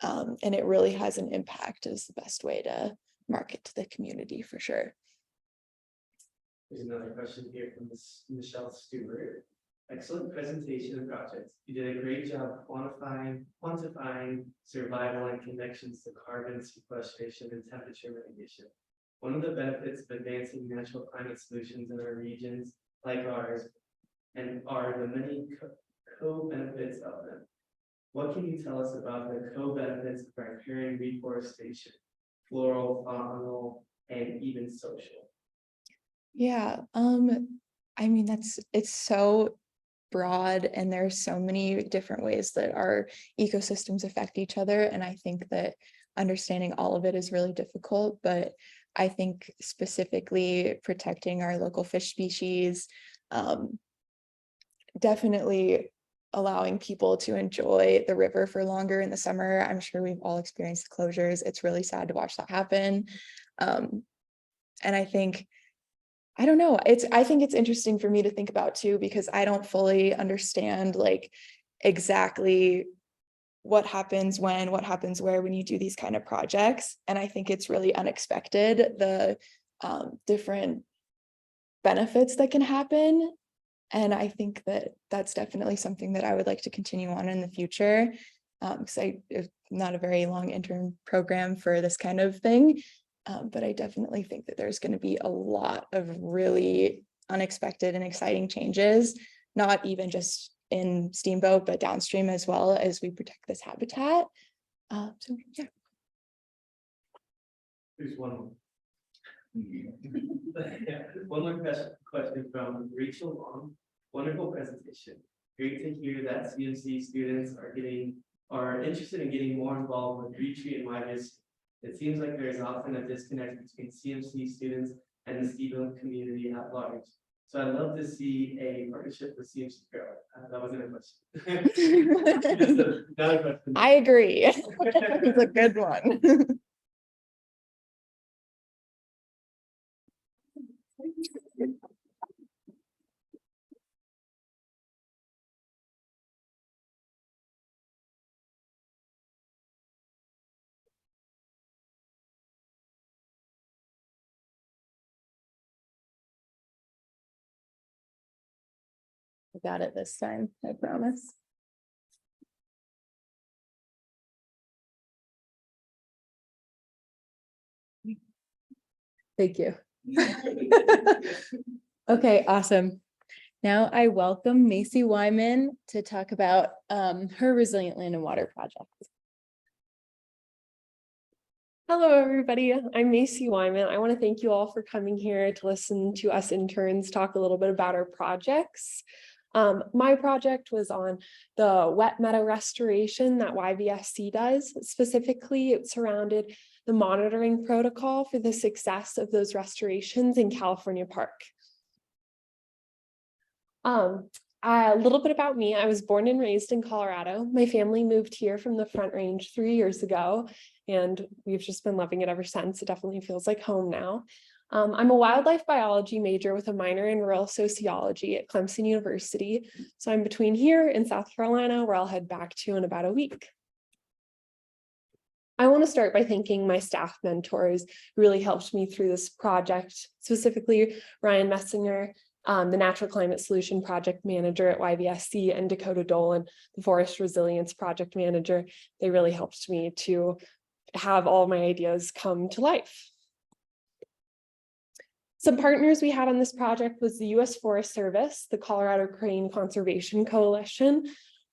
And it really has an impact is the best way to market to the community for sure. There's another question here from Michelle Stewart. Excellent presentation and projects. You did a great job quantifying survival and connections to carbon sequestration and temperature mitigation. One of the benefits of advancing natural climate solutions in our regions like ours and are the many co-benefits of them. What can you tell us about the co-benefits of riparian reforestation, floral, faunal, and even social? Yeah, I mean, it's so broad and there's so many different ways that our ecosystems affect each other. And I think that understanding all of it is really difficult, but I think specifically protecting our local fish species, definitely allowing people to enjoy the river for longer in the summer. I'm sure we've all experienced the closures. It's really sad to watch that happen. And I think I don't know. I think it's interesting for me to think about too, because I don't fully understand like exactly what happens when, what happens where when you do these kind of projects. And I think it's really unexpected, the different benefits that can happen. And I think that that's definitely something that I would like to continue on in the future. Because it's not a very long intern program for this kind of thing. But I definitely think that there's going to be a lot of really unexpected and exciting changes, not even just in Steamboat, but downstream as well as we protect this habitat. So yeah. There's one more. One more question from Rachel Long. Wonderful presentation. Great to hear that CMC students are interested in getting more involved with Retreat and YVS. It seems like there is often a disconnect between CMC students and the Steamboat community at large. So I'd love to see a partnership with CMC grow. That wasn't a question. Just another question. I agree. It's a good one. I got it this time, I promise. Thank you. Okay, awesome. Now I welcome Macy Wyman to talk about her Resilient Land and Water project. Hello, everybody. I'm Macy Wyman. I want to thank you all for coming here to listen to us interns talk a little bit about our projects. My project was on the wet meadow restoration that YVSC does. Specifically, it surrounded the monitoring protocol for the success of those restorations in California Park. A little bit about me. I was born and raised in Colorado. My family moved here from the Front Range 3 years ago, and we've just been loving it ever since. It definitely feels like home now. I'm a wildlife biology major with a minor in rural sociology at Clemson University. So I'm between here and South Carolina, where I'll head back to in about a week. I want to start by thanking my staff mentors who really helped me through this project, specifically Ryan Messinger, the Natural Climate Solution Project Manager at YVSC, and Dakota Dolan, the Forest Resilience Project Manager. They really helped me to have all my ideas come to life. Some partners we had on this project was the U.S. Forest Service, the Colorado Crane Conservation Coalition,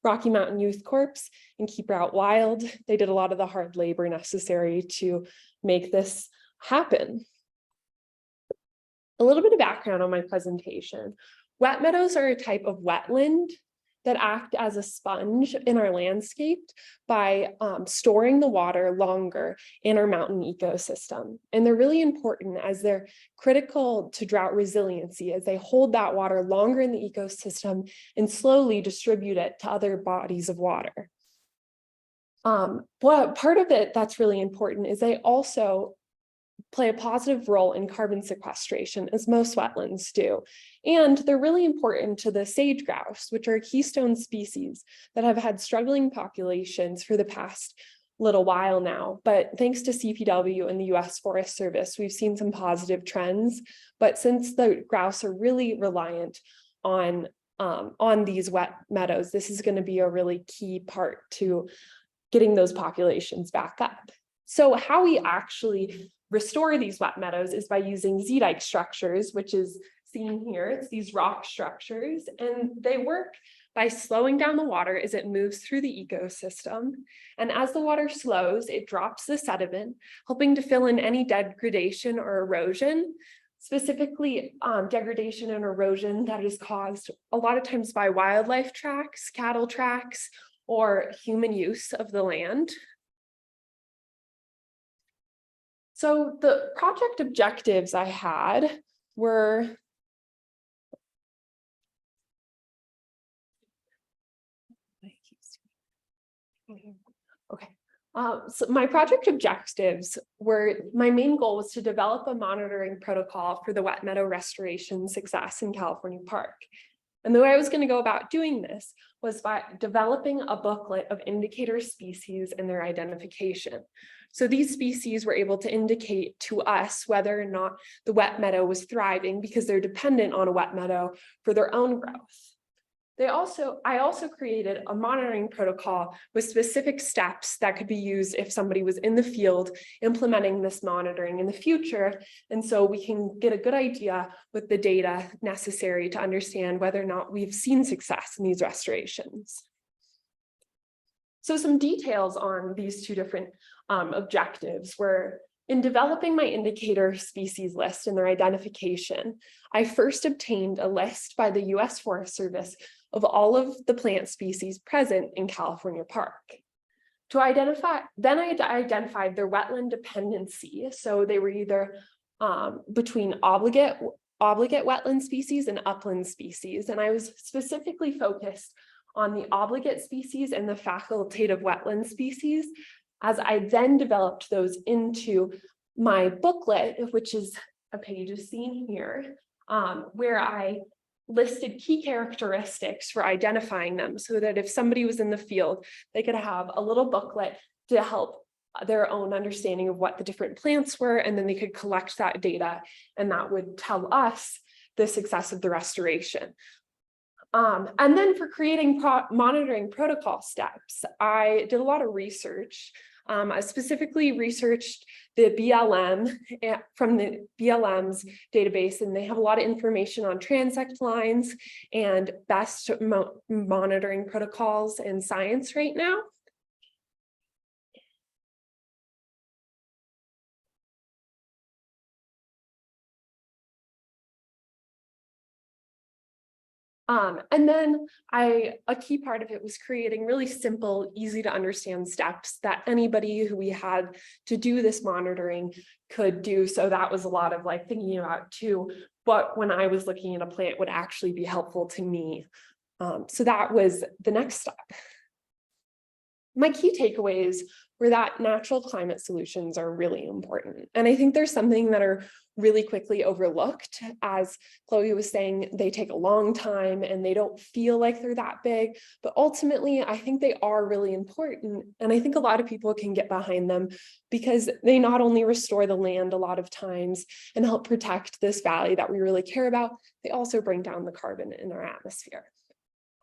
Rocky Mountain Youth Corps, and Keep Out Wild. They did a lot of the hard labor necessary to make this happen. A little bit of background on my presentation. Wet meadows are a type of wetland that act as a sponge in our landscape by storing the water longer in our mountain ecosystem. And they're really important as they're critical to drought resiliency, as they hold that water longer in the ecosystem and slowly distribute it to other bodies of water. But part of it that's really important is they also play a positive role in carbon sequestration, as most wetlands do. And they're really important to the sage grouse, which are a keystone species that have had struggling populations for the past little while now. But thanks to CPW and the US Forest Service, we've seen some positive trends. But since the grouse are really reliant on these wet meadows, this is going to be a really key part to getting those populations back up. So how we actually restore these wet meadows is by using Z-dike structures, which is seen here. It's these rock structures, and they work by slowing down the water as it moves through the ecosystem. And as the water slows, it drops the sediment, helping to fill in any degradation or erosion, specifically degradation and erosion that is caused a lot of times by wildlife tracks, cattle tracks, or human use of the land. So the project objectives I had were so my project objectives were, my main goal was to develop a monitoring protocol for the wet meadow restoration success in California Park. And the way I was going to go about doing this was by developing a booklet of indicator species and their identification. So these species were able to indicate to us whether or not the wet meadow was thriving because they're dependent on a wet meadow for their own growth. I also created a monitoring protocol with specific steps that could be used if somebody was in the field implementing this monitoring in the future. And so we can get a good idea with the data necessary to understand whether or not we've seen success in these restorations. So some details on these two different objectives were, in developing my indicator species list and their identification, I first obtained a list by the U.S. Forest Service of all of the plant species present in California Park. Then I identified their wetland dependency. So they were either between obligate wetland species and upland species. And I was specifically focused on the obligate species and the facultative wetland species, as I then developed those into my booklet, which is a page is seen here, where I listed key characteristics for identifying them, so that if somebody was in the field, they could have a little booklet to help their own understanding of what the different plants were, and then they could collect that data, and that would tell us the success of the restoration. And then for creating monitoring protocol steps, I did a lot of research. I specifically researched the BLM from the BLM's database, and they have a lot of information on transect lines and best monitoring protocols in science right now. And then a key part of it was creating really simple, easy to understand steps that anybody who we had to do this monitoring could do. So that was a lot of like thinking about too, what when I was looking at a plant would actually be helpful to me. So that was the next step. My key takeaways were that natural climate solutions are really important. And I think there's something that are really quickly overlooked. As Chloe was saying, they take a long time and they don't feel like they're that big, but ultimately I think they are really important. And I think a lot of people can get behind them because they not only restore the land a lot of times and help protect this valley that we really care about, they also bring down the carbon in our atmosphere.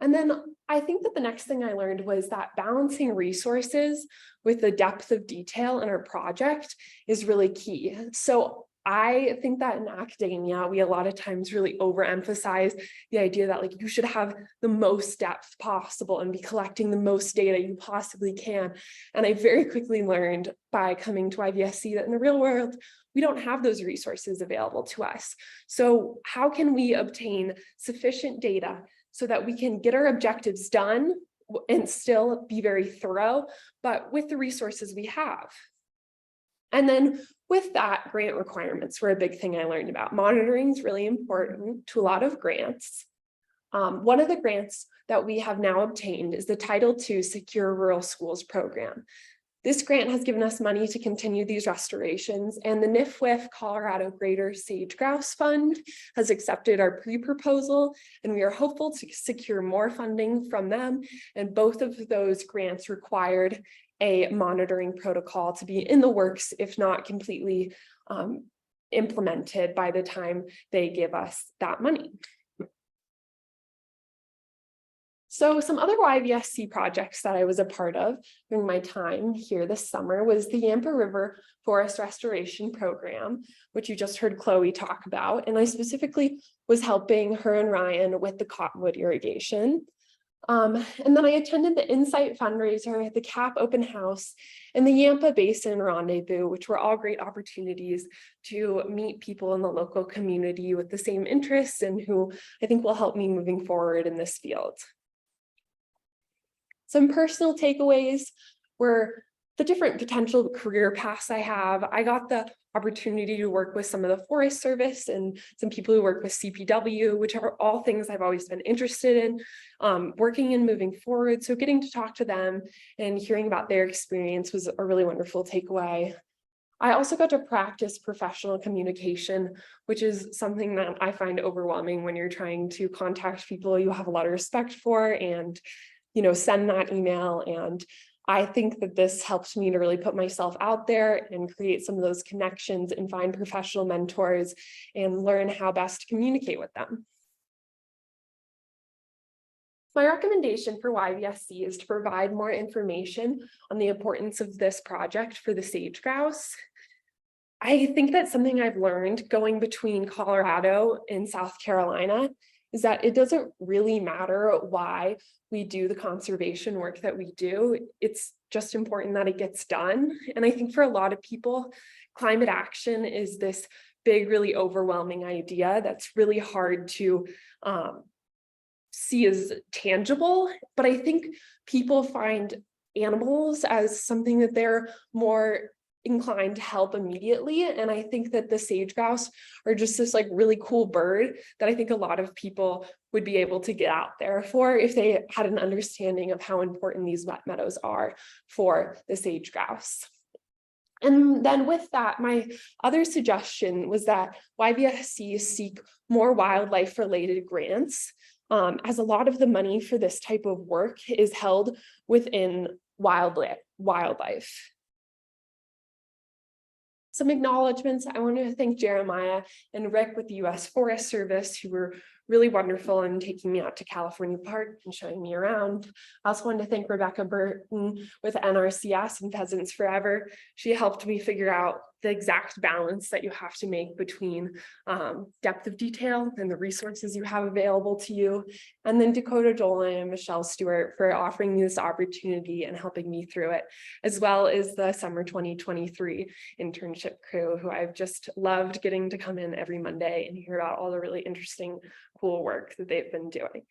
And then I think that the next thing I learned was that balancing resources with the depth of detail in our project is really key. So I think that in academia, we a lot of times really overemphasize the idea that like you should have the most depth possible and be collecting the most data you possibly can. And I very quickly learned by coming to IVSC that in the real world, we don't have those resources available to us. So how can we obtain sufficient data so that we can get our objectives done and still be very thorough, but with the resources we have? And then with that, grant requirements were a big thing I learned about. Monitoring is really important to a lot of grants. One of the grants that we have now obtained is the Title II Secure Rural Schools program. This grant has given us money to continue these restorations, and the NIFWIF Colorado Greater Sage Grouse Fund has accepted our pre-proposal, and we are hopeful to secure more funding from them. And both of those grants required a monitoring protocol to be in the works, if not completely implemented by the time they give us that money. So some other YVSC projects that I was a part of during my time here this summer was the Yampa River Forest Restoration Program, which you just heard Chloe talk about. And I specifically was helping her and Ryan with the cottonwood irrigation. And then I attended the Insight fundraiser, the CAP open house, and the Yampa Basin Rendezvous, which were all great opportunities to meet people in the local community with the same interests and who I think will help me moving forward in this field. Some personal takeaways were the different potential career paths I have. I got the opportunity to work with some of the Forest Service and some people who work with CPW, which are all things I've always been interested in, working and moving forward. So getting to talk to them and hearing about their experience was a really wonderful takeaway. I also got to practice professional communication, which is something that I find overwhelming when you're trying to contact people you have a lot of respect for and send that email. And I think that this helped me to really put myself out there and create some of those connections and find professional mentors and learn how best to communicate with them. My recommendation for YVSC is to provide more information on the importance of this project for the sage grouse. I think that's something I've learned going between Colorado and South Carolina is that it doesn't really matter why we do the conservation work that we do. It's just important that it gets done. And I think for a lot of people, climate action is this big, really overwhelming idea that's really hard to see as tangible. But I think people find animals as something that they're more inclined to help immediately. And I think that the sage grouse are just this like really cool bird that I think a lot of people would be able to get out there for if they had an understanding of how important these wet meadows are for the sage grouse. And then with that, my other suggestion was that YVSC seek more wildlife related grants, as a lot of the money for this type of work is held within wildlife. Some acknowledgements. I want to thank Jeremiah and Rick with the U.S. Forest Service, who were really wonderful in taking me out to California Park and showing me around. I also wanted to thank Rebecca Burton with NRCS and Pheasants Forever. She helped me figure out the exact balance that you have to make between depth of detail and the resources you have available to you. And then Dakota Dolan and Michelle Stewart for offering me this opportunity and helping me through it, as well as the summer 2023 internship crew, who I've just loved getting to come in every Monday and hear about all the really interesting, cool work that they've been doing.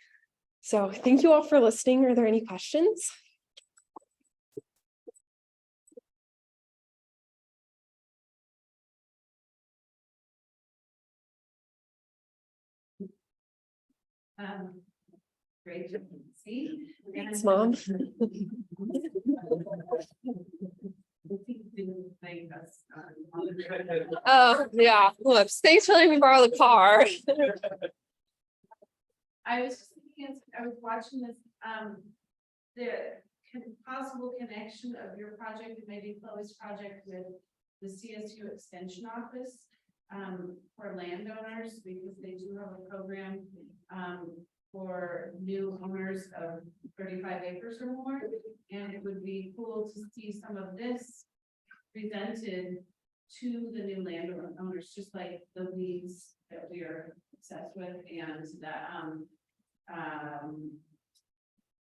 So thank you all for listening. Are there any questions? Great to see. Thanks, Mom. Oh, yeah. Whoops. Thanks for letting me borrow the car. I was just thinking, as I was watching this, the possible connection of your project and maybe Chloe's project with the CSU Extension Office for landowners, because they do have a program for new owners of 35 acres or more. And it would be cool to see some of this presented to the new landowners, just like the weeds that we are obsessed with, and that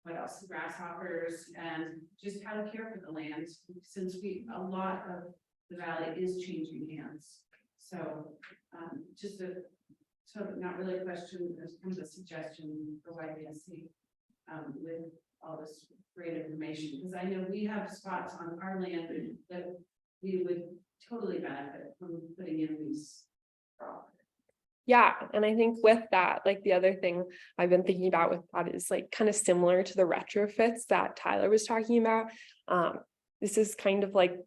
what else, grasshoppers, and just how to care for the land, since a lot of the valley is changing hands. So just a sort of not really a question, as kind of a suggestion for YVSC with all this great information, because I know we have spots on our land that we would totally benefit from putting in these crops. Yeah, and I think with that, like the other thing I've been thinking about with that is like kind of similar to the retrofits that Tyler was talking about. This is kind of like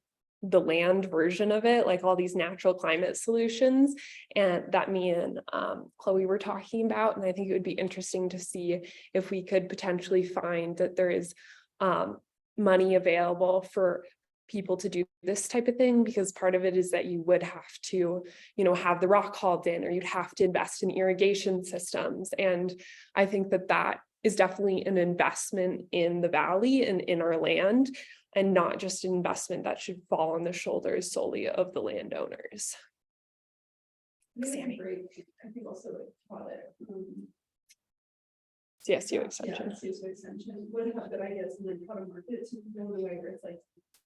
the land version of it, like all these natural climate solutions, and that me and Chloe were talking about. And I think it would be interesting to see if we could potentially find that there is money available for people to do this type of thing, because part of it is that you would have to, you know, have the rock hauled in, or you'd have to invest in irrigation systems. And I think that that is definitely an investment in the valley and in our land, and not just an investment that should fall on the shoulders solely of the landowners. Sammy. I think also like call it CSU extension. Yeah, CSU extension would have good ideas and then how to market it to people in a way where it's like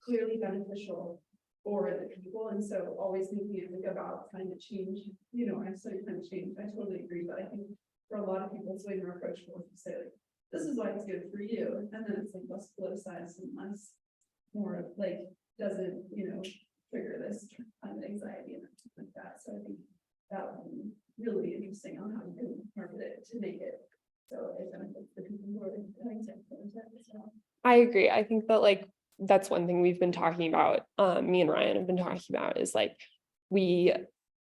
clearly beneficial for the people. And so always thinking about climate change, you know, I study climate change, I totally agree, but I think for a lot of people, it's way more approachable to say like, this is why it's good for you. And then it's like less politicized and less more like, doesn't, you know, trigger this kind of anxiety and stuff like that. So I think that would be really interesting on how you can market it to make it so it benefits the people who are doing it as well. I agree. I think that like that's one thing we've been talking about, me and Ryan have been talking about, is like we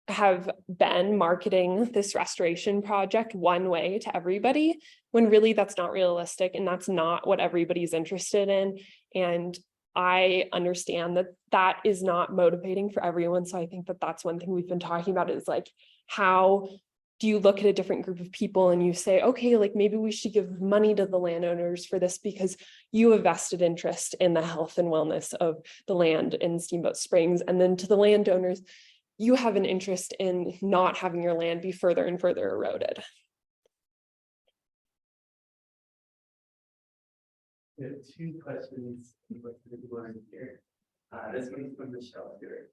have been marketing this restoration project one way to everybody, when really that's not realistic and that's not what everybody's interested in. And I understand that that is not motivating for everyone. So I think that that's one thing we've been talking about, is like how do you look at a different group of people and you say, okay, like maybe we should give money to the landowners for this because you have vested interest in the health and wellness of the land in Steamboat Springs. And then to the landowners, you have an interest in not having your land be further and further eroded. We have two questions here. This one's from Michelle here.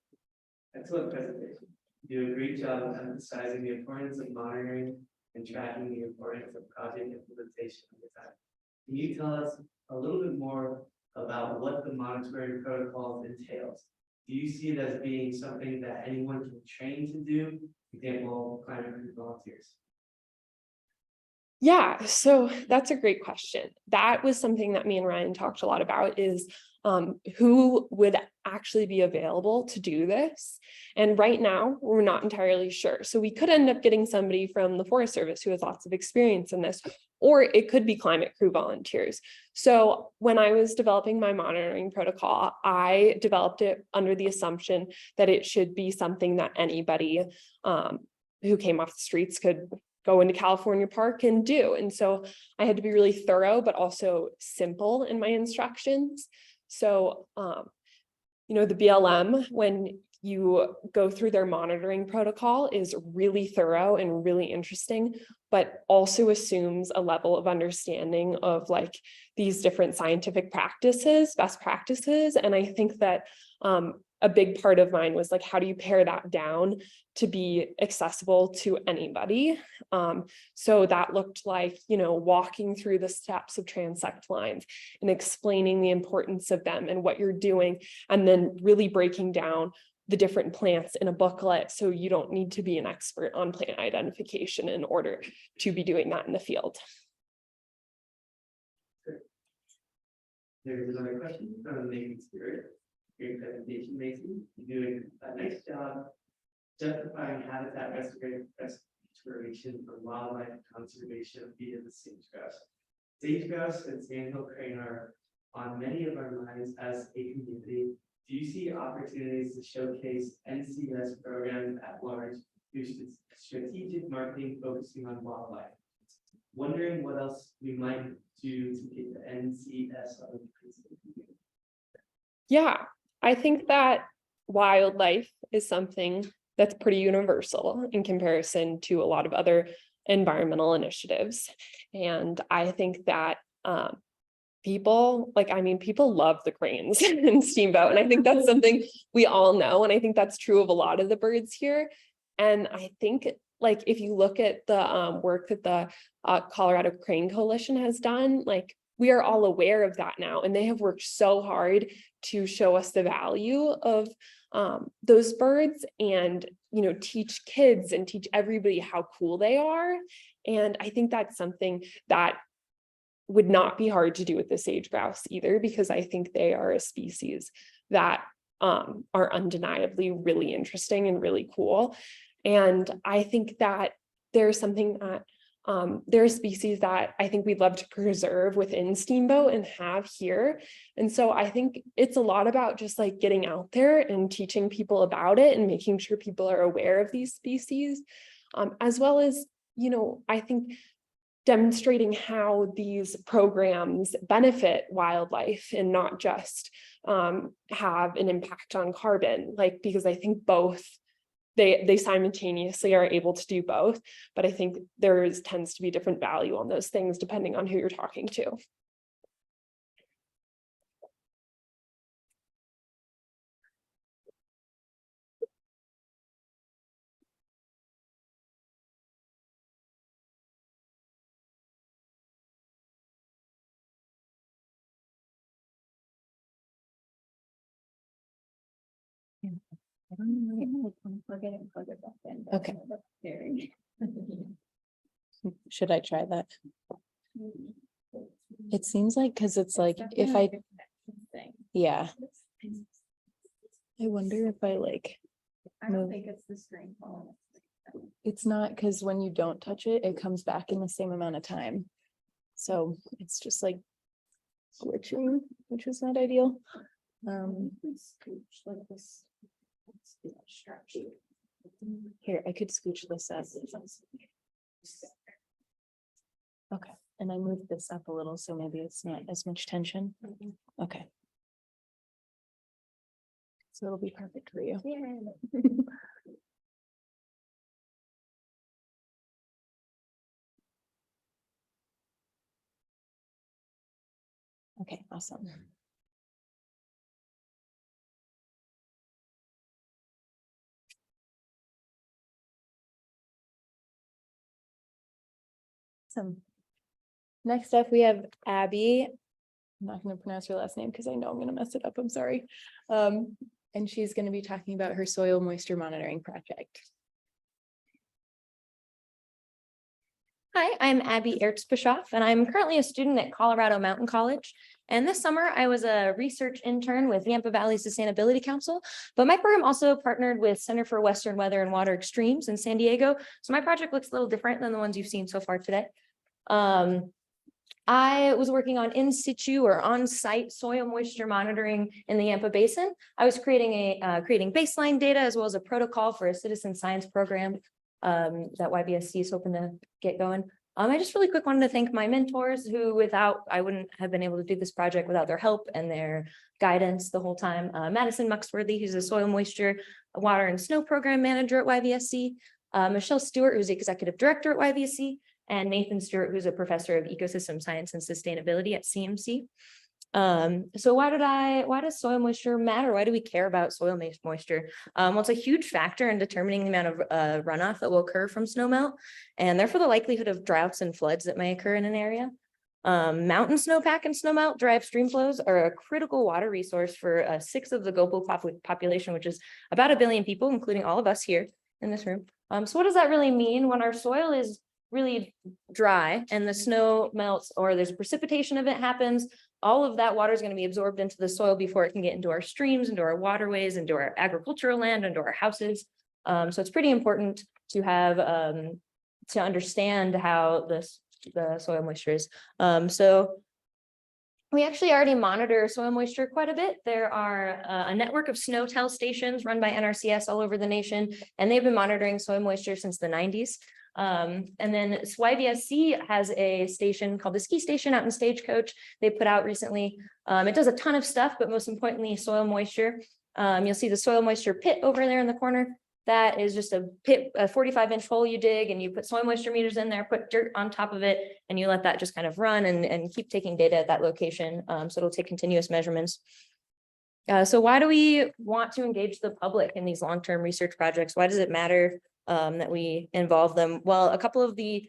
Excellent presentation. You do a great job of emphasizing the importance of monitoring and tracking the importance of project implementation over time. Can you tell us a little bit more about what the monitoring protocols entails? Do you see it as being something that anyone can train to do? For example, climate group volunteers. Yeah, so that's a great question. That was something that me and Ryan talked a lot about is who would actually be available to do this. And right now, we're not entirely sure. So we could end up getting somebody from the Forest Service who has lots of experience in this, or it could be climate crew volunteers. So when I was developing my monitoring protocol, I developed it under the assumption that it should be something that anybody who came off the streets could go into California Park and do. And so I had to be really thorough, but also simple in my instructions. So, you know, the BLM, when you go through their monitoring protocol, is really thorough and really interesting, but also assumes a level of understanding of like these different scientific practices, best practices. And I think that a big part of mine was like, how do you pare that down to be accessible to anybody? So that looked like, you know, walking through the steps of transect lines and explaining the importance of them and what you're doing, and then really breaking down the different plants in a booklet. So you don't need to be an expert on plant identification in order to be doing that in the field. There's another question from Mason Spirit. Great presentation, Mason. You're doing a nice job justifying habitat restoration for wildlife conservation via the sage-grouse. Sage-grouse and sandhill crane are on many of our minds as a community. Do you see opportunities to showcase NCS programs at large through strategic marketing focusing on wildlife? Wondering what else we might do to get the NCS on the community. Yeah, I think that wildlife is something that's pretty universal in comparison to a lot of other environmental initiatives. And I think that people love the cranes in Steamboat. And I think that's something we all know. And I think that's true of a lot of the birds here. And I think like if you look at the work that the Colorado Crane Coalition has done, like we are all aware of that now. And they have worked so hard to show us the value of those birds and, you know, teach kids and teach everybody how cool they are. And I think that's something that would not be hard to do with the sage grouse either, because I think they are a species that are undeniably really interesting and really cool. And I think that there's something that there are species that I think we'd love to preserve within Steamboat and have here. And so I think it's a lot about just like getting out there and teaching people about it and making sure people are aware of these species, as well as, you know, I think demonstrating how these programs benefit wildlife and not just have an impact on carbon, like, because I think both they simultaneously are able to do both, but I think there tends to be different value on those things depending on who you're talking to. I don't know, plug it and plug it back in. Okay. Very. Should I try that? It seems like, because it's like, if I, yeah. I wonder if I like, I don't think it's the screen phone. it's not, because when you don't touch it, it comes back in the same amount of time. So it's just like glitching, which is not ideal. Scooch like this. Here, I could scooch this up. And I moved this up a little, so maybe it's not as much tension. Okay. So it'll be perfect for you. Okay, awesome. Awesome. Next up, we have Abby. I'm not going to pronounce her last name because I know I'm going to mess it up. I'm sorry. And she's going to be talking about her soil moisture monitoring project. Hi, I'm Abby Erzbischoff, and I'm currently a student at Colorado Mountain College. And this summer, I was a research intern with Yampa Valley Sustainability Council, but my program also partnered with Center for Western Weather and Water Extremes in San Diego. So my project looks a little different than the ones you've seen so far today. I was working on in situ or on-site soil moisture monitoring in the Yampa Basin. I was creating baseline data as well as a protocol for a citizen science program that YVSC is hoping to get going. I just really quick wanted to thank my mentors who I wouldn't have been able to do this project without their help and their guidance the whole time. Madison Muxworthy, who's a soil moisture, water and snow program manager at YVSC. Michelle Stewart, who's the executive director at YVSC, and Nathan Stewart, who's a professor of ecosystem science and sustainability at CMC. So why does soil moisture matter? Why do we care about soil moisture? Well, it's a huge factor in determining the amount of runoff that will occur from snowmelt, and therefore the likelihood of droughts and floods that may occur in an area. Mountain snowpack and snowmelt drive stream flows are a critical water resource for a sixth of the global population, which is about 1 billion people, including all of us here in this room. So what does that really mean when our soil is really dry and the snow melts or there's precipitation event happens? All of that water is going to be absorbed into the soil before it can get into our streams, into our waterways, into our agricultural land, into our houses. So it's pretty important to have to understand how the soil moisture is. So we actually already monitor soil moisture quite a bit. There are a network of SNOTEL stations run by NRCS all over the nation, and they've been monitoring soil moisture since the 90s. And then YVSC has a station called the Ski Station out in Stagecoach. They put out recently. It does a ton of stuff, but most importantly, soil moisture. You'll see the soil moisture pit over there in the corner. That is just a pit, a 45-inch hole you dig, and you put soil moisture meters in there, put dirt on top of it, and you let that just kind of run and keep taking data at that location. So it'll take continuous measurements. So why do we want to engage the public in these long-term research projects? Why does it matter that we involve them? Well, a couple of the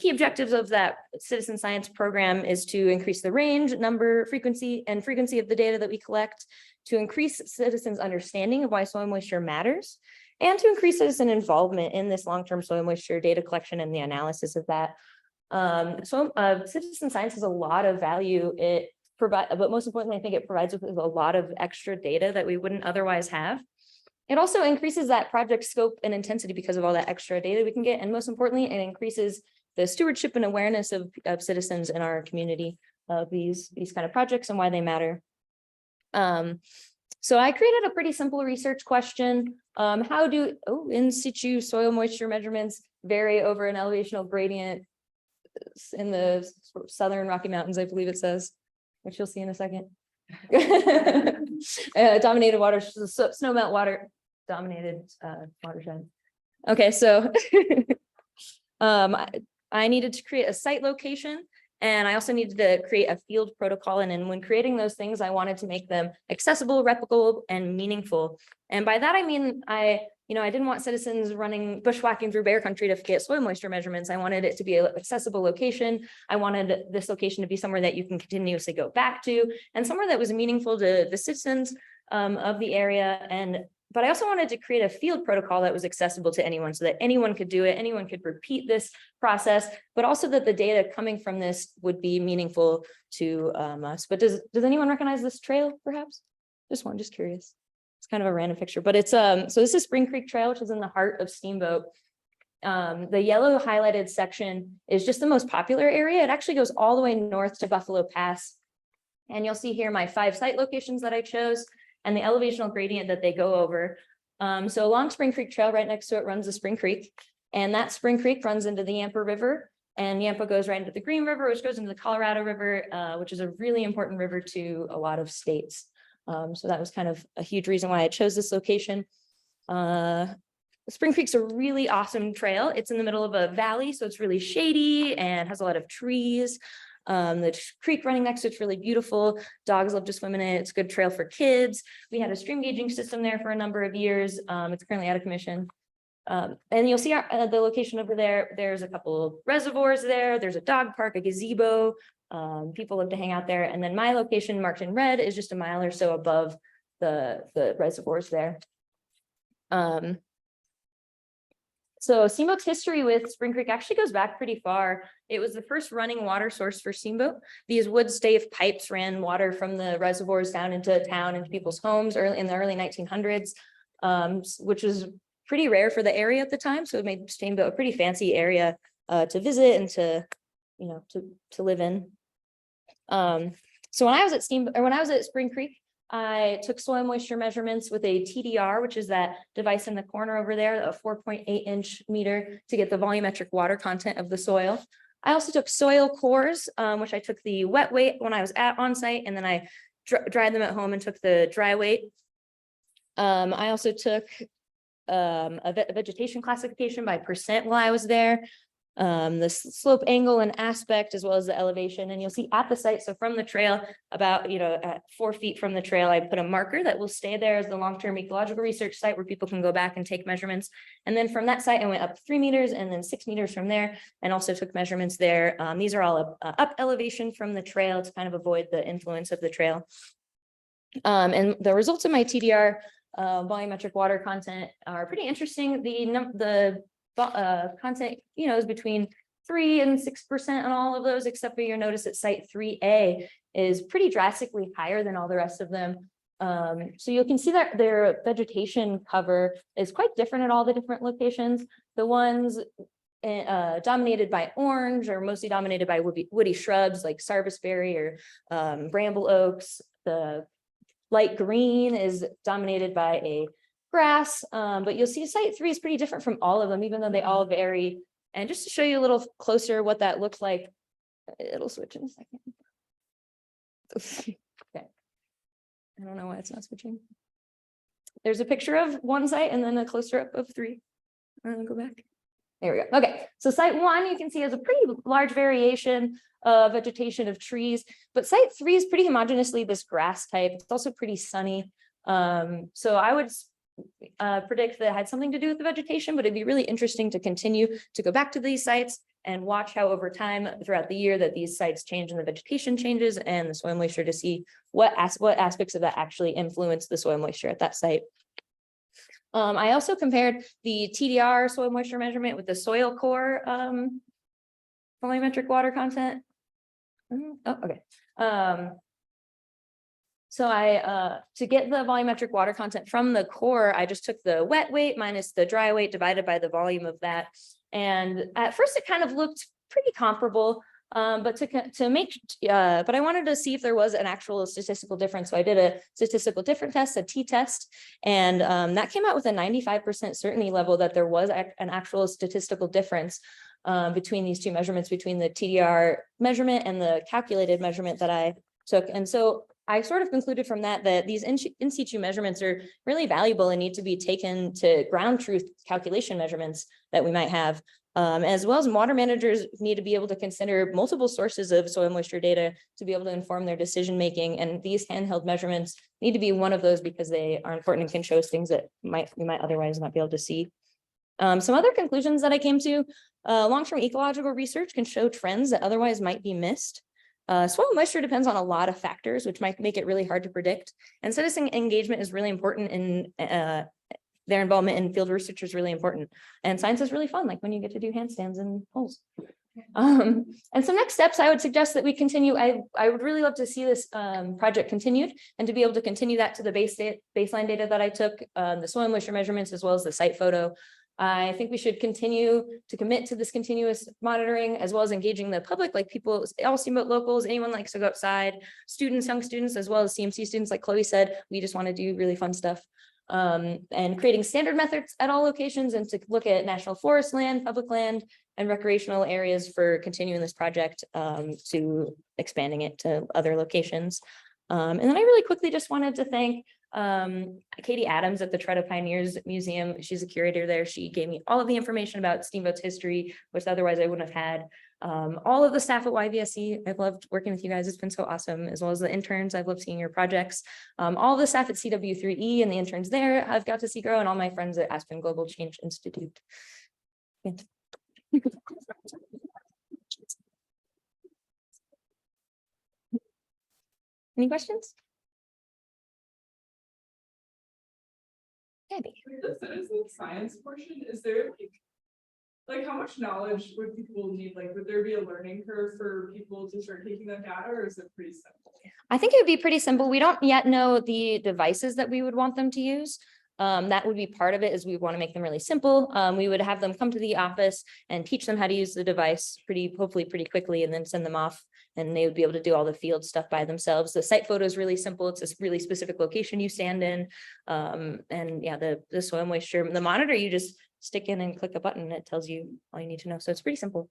key objectives of that citizen science program is to increase the range, number, frequency of the data that we collect, to increase citizens' understanding of why soil moisture matters, and to increase citizen involvement in this long-term soil moisture data collection and the analysis of that. Citizen science has a lot of value. But most importantly, I think it provides us with a lot of extra data that we wouldn't otherwise have. It also increases that project scope and intensity because of all that extra data we can get. And most importantly, it increases the stewardship and awareness of citizens in our community of these kind of projects and why they matter. So I created a pretty simple research question. How do in situ soil moisture measurements vary over an elevational gradient in the southern Rocky Mountains, I believe it says, which you'll see in a second. Dominated water, snowmelt water, dominated watershed. Okay, so I needed to create a site location, and I also needed to create a field protocol. And when creating those things, I wanted to make them accessible, replicable, and meaningful. And by that, I mean, I didn't want citizens running bushwhacking through bear country to get soil moisture measurements. I wanted it to be an accessible location. I wanted this location to be somewhere that you can continuously go back to and somewhere that was meaningful to the citizens of the area. But I also wanted to create a field protocol that was accessible to anyone so that anyone could do it, anyone could repeat this process, but also that the data coming from this would be meaningful to us. But does anyone recognize this trail perhaps? Just curious. It's kind of a random picture, but it's so this is Spring Creek Trail, which is in the heart of Steamboat. The yellow highlighted section is just the most popular area. It actually goes all the way north to Buffalo Pass. And you'll see here my 5 site locations that I chose and the elevational gradient that they go over. So along Spring Creek Trail, right next to it runs the Spring Creek, and that Spring Creek runs into the Yampa River. And Yampa goes right into the Green River, which goes into the Colorado River, which is a really important river to a lot of states. So that was kind of a huge reason why I chose this location. Spring Creek's a really awesome trail. It's in the middle of a valley, so it's really shady and has a lot of trees. The creek running next to it's really beautiful. Dogs love to swim in it. It's a good trail for kids. We had a stream gauging system there for a number of years. It's currently out of commission. And you'll see the location over there. There's a couple of reservoirs there. There's a dog park, a gazebo. People love to hang out there. And then my location marked in red is just a mile or so above the reservoirs there. So Steamboat's history with Spring Creek actually goes back pretty far. It was the first running water source for Steamboat. These wood stave pipes ran water from the reservoirs down into town, into people's homes in the early 1900s, which was pretty rare for the area at the time. So it made Steamboat a pretty fancy area to visit and to, you know, to live in. So when I was at Spring Creek, I took soil moisture measurements with a TDR, which is that device in the corner over there, a 4.8-inch meter to get the volumetric water content of the soil. I also took soil cores, which I took the wet weight when I was on site, and then I dried them at home and took the dry weight. I also took a vegetation classification by percent while I was there. The slope angle and aspect, as well as the elevation. And you'll see at the site, so from the trail, about, at 4 feet from the trail, I put a marker that will stay there as the long-term ecological research site where people can go back and take measurements. And then from that site, I went up 3 meters and then 6 meters from there, and also took measurements there. These are all up elevation from the trail to kind of avoid the influence of the trail. And the results of my TDR volumetric water content are pretty interesting. The content, is between 3 and 6% on all of those, except for you'll notice that site 3A is pretty drastically higher than all the rest of them. So you can see that their vegetation cover is quite different at all the different locations. The ones dominated by orange are mostly dominated by woody shrubs like sarvisberry or bramble oaks. The light green is dominated by a grass, but you'll see site 3 is pretty different from all of them, even though they all vary. And just to show you a little closer what that looks like, it'll switch in a second. Okay. I don't know why it's not switching. There's a picture of one site and then a closer up of 3. Go back. There we go. Okay, so site 1 you can see has a pretty large variation of vegetation of trees, but site 3 is pretty homogeneously this grass type. It's also pretty sunny. So I would predict that it had something to do with the vegetation, but it'd be really interesting to continue to go back to these sites and watch how over time throughout the year that these sites change and the vegetation changes and the soil moisture to see what aspects of that actually influence the soil moisture at that site. I also compared the TDR soil moisture measurement with the soil core volumetric water content. Oh, okay. So to get the volumetric water content from the core, I just took the wet weight minus the dry weight divided by the volume of that. And at first it kind of looked pretty comparable, but I wanted to see if there was an actual statistical difference. So I did a statistical difference test, a t-test, and that came out with a 95% certainty level that there was an actual statistical difference between these two measurements, between the TDR measurement and the calculated measurement that I took. And so I sort of concluded from that these in situ measurements are really valuable and need to be taken to ground truth calculation measurements that we might have, as well as water managers need to be able to consider multiple sources of soil moisture data to be able to inform their decision making. And these handheld measurements need to be one of those because they are important and can show us things that we might otherwise not be able to see. Some other conclusions that I came to: long-term ecological research can show trends that otherwise might be missed. Soil moisture depends on a lot of factors, which might make it really hard to predict. And citizen engagement is really important in their involvement in field research is really important. And science is really fun, like when you get to do handstands in holes. And some next steps, I would suggest that we continue. I would really love to see this project continued and to be able to continue that to the baseline data that I took, the soil moisture measurements, as well as the site photo. I think we should continue to commit to this continuous monitoring, as well as engaging the public, like people, all Steamboat locals, anyone likes to go outside, students, young students, as well as CMC students. Like Chloe said, we just want to do really fun stuff. And creating standard methods at all locations and to look at national forest land, public land, and recreational areas for continuing this project to expanding it to other locations. And then I really quickly just wanted to thank Katie Adams at the Trotta Pioneers Museum. She's a curator there. She gave me all of the information about Steamboat's history, which otherwise I wouldn't have had. All of the staff at YVSC, I've loved working with you guys. It's been so awesome, as well as the interns. I've loved seeing your projects. All the staff at CW3E and the interns there, I've got to see grow, and all my friends at Aspen Global Change Institute. Any questions? Abby. For the citizen science portion, is there like how much knowledge would people need? Like, would there be a learning curve for people to start taking that data, or is it pretty simple? I think it would be pretty simple. We don't yet know the devices that we would want them to use. That would be part of it, is we want to make them really simple. We would have them come to the office and teach them how to use the device hopefully pretty quickly, and then send them off, and they would be able to do all the field stuff by themselves. The site photo is really simple. It's a really specific location you stand in. And yeah, the soil moisture, the monitor, you just stick in and click a button, and it tells you all you need to know. So it's pretty simple.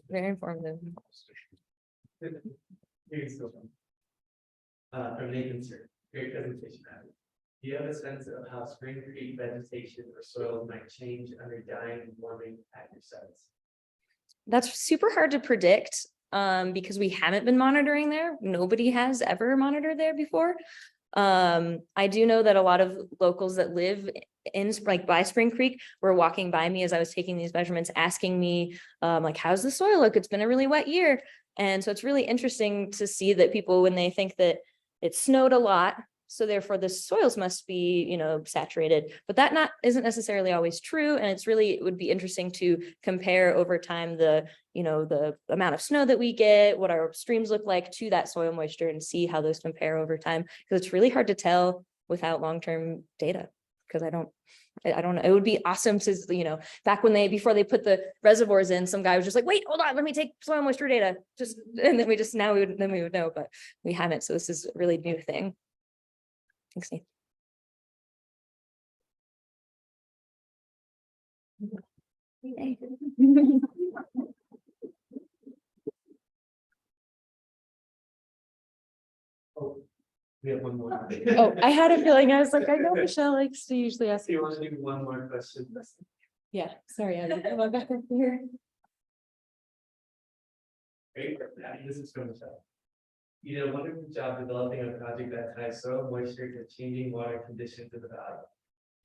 Very informative. From Nathan, sir, great presentation. Abby. Do you have a sense of how Spring Creek vegetation or soils might change under dying and warming at your sites? That's super hard to predict because we haven't been monitoring there. Nobody has ever monitored there before. I do know that a lot of locals that live in like by Spring Creek were walking by me as I was taking these measurements, asking me like, how's the soil look? It's been a really wet year. And so it's really interesting to see that people, when they think that it snowed a lot, so therefore the soils must be, you know, saturated, but that isn't necessarily always true. And it would be interesting to compare over time the amount of snow that we get, what our streams look like to that soil moisture, and see how those compare over time. Because it's really hard to tell without long-term data, because I don't know. It would be awesome to, you know, back when before they put the reservoirs in, some guy was just like, wait, hold on, let me take soil moisture data. And then we would know, but we haven't. So this is a really new thing. Thanks, Nate. Hey. We have one more. Oh, I had a feeling, I was like, I know Michelle likes to usually ask. Do you want to do one more question? Yeah, sorry, Abby, come on back up here. Great, Abby, this is from Michelle. You did a wonderful job developing a project that ties soil moisture to changing water conditions in the valley.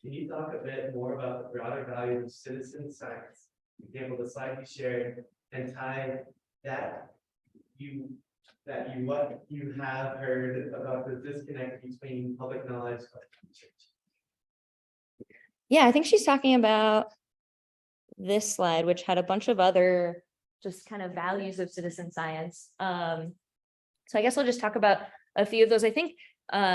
Can you talk a bit more about the broader value of citizen science? For example, the slide you shared, and tie what you have heard about the disconnect between public knowledge and research. Yeah, I think she's talking about this slide, which had a bunch of other just kind of values of citizen science. So I guess I'll just talk about a few of those. I think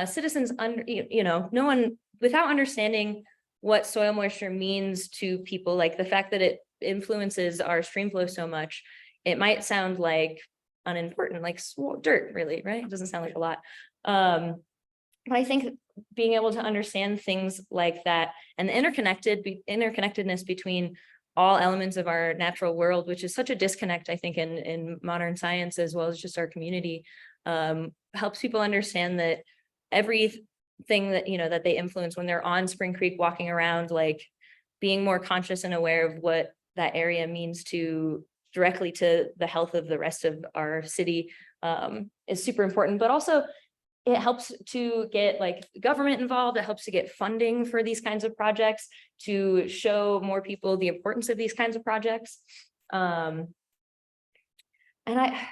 citizens, no one, without understanding what soil moisture means to people, like the fact that it influences our stream flow so much, it might sound like unimportant, like dirt, really, right? It doesn't sound like a lot. But I think being able to understand things like that, and the interconnectedness between all elements of our natural world, which is such a disconnect, I think, in modern science, as well as just our community, helps people understand that everything that, that they influence when they're on Spring Creek walking around, like being more conscious and aware of what that area means directly to the health of the rest of our city is super important. But also it helps to get like government involved. It helps to get funding for these kinds of projects, to show more people the importance of these kinds of projects. And I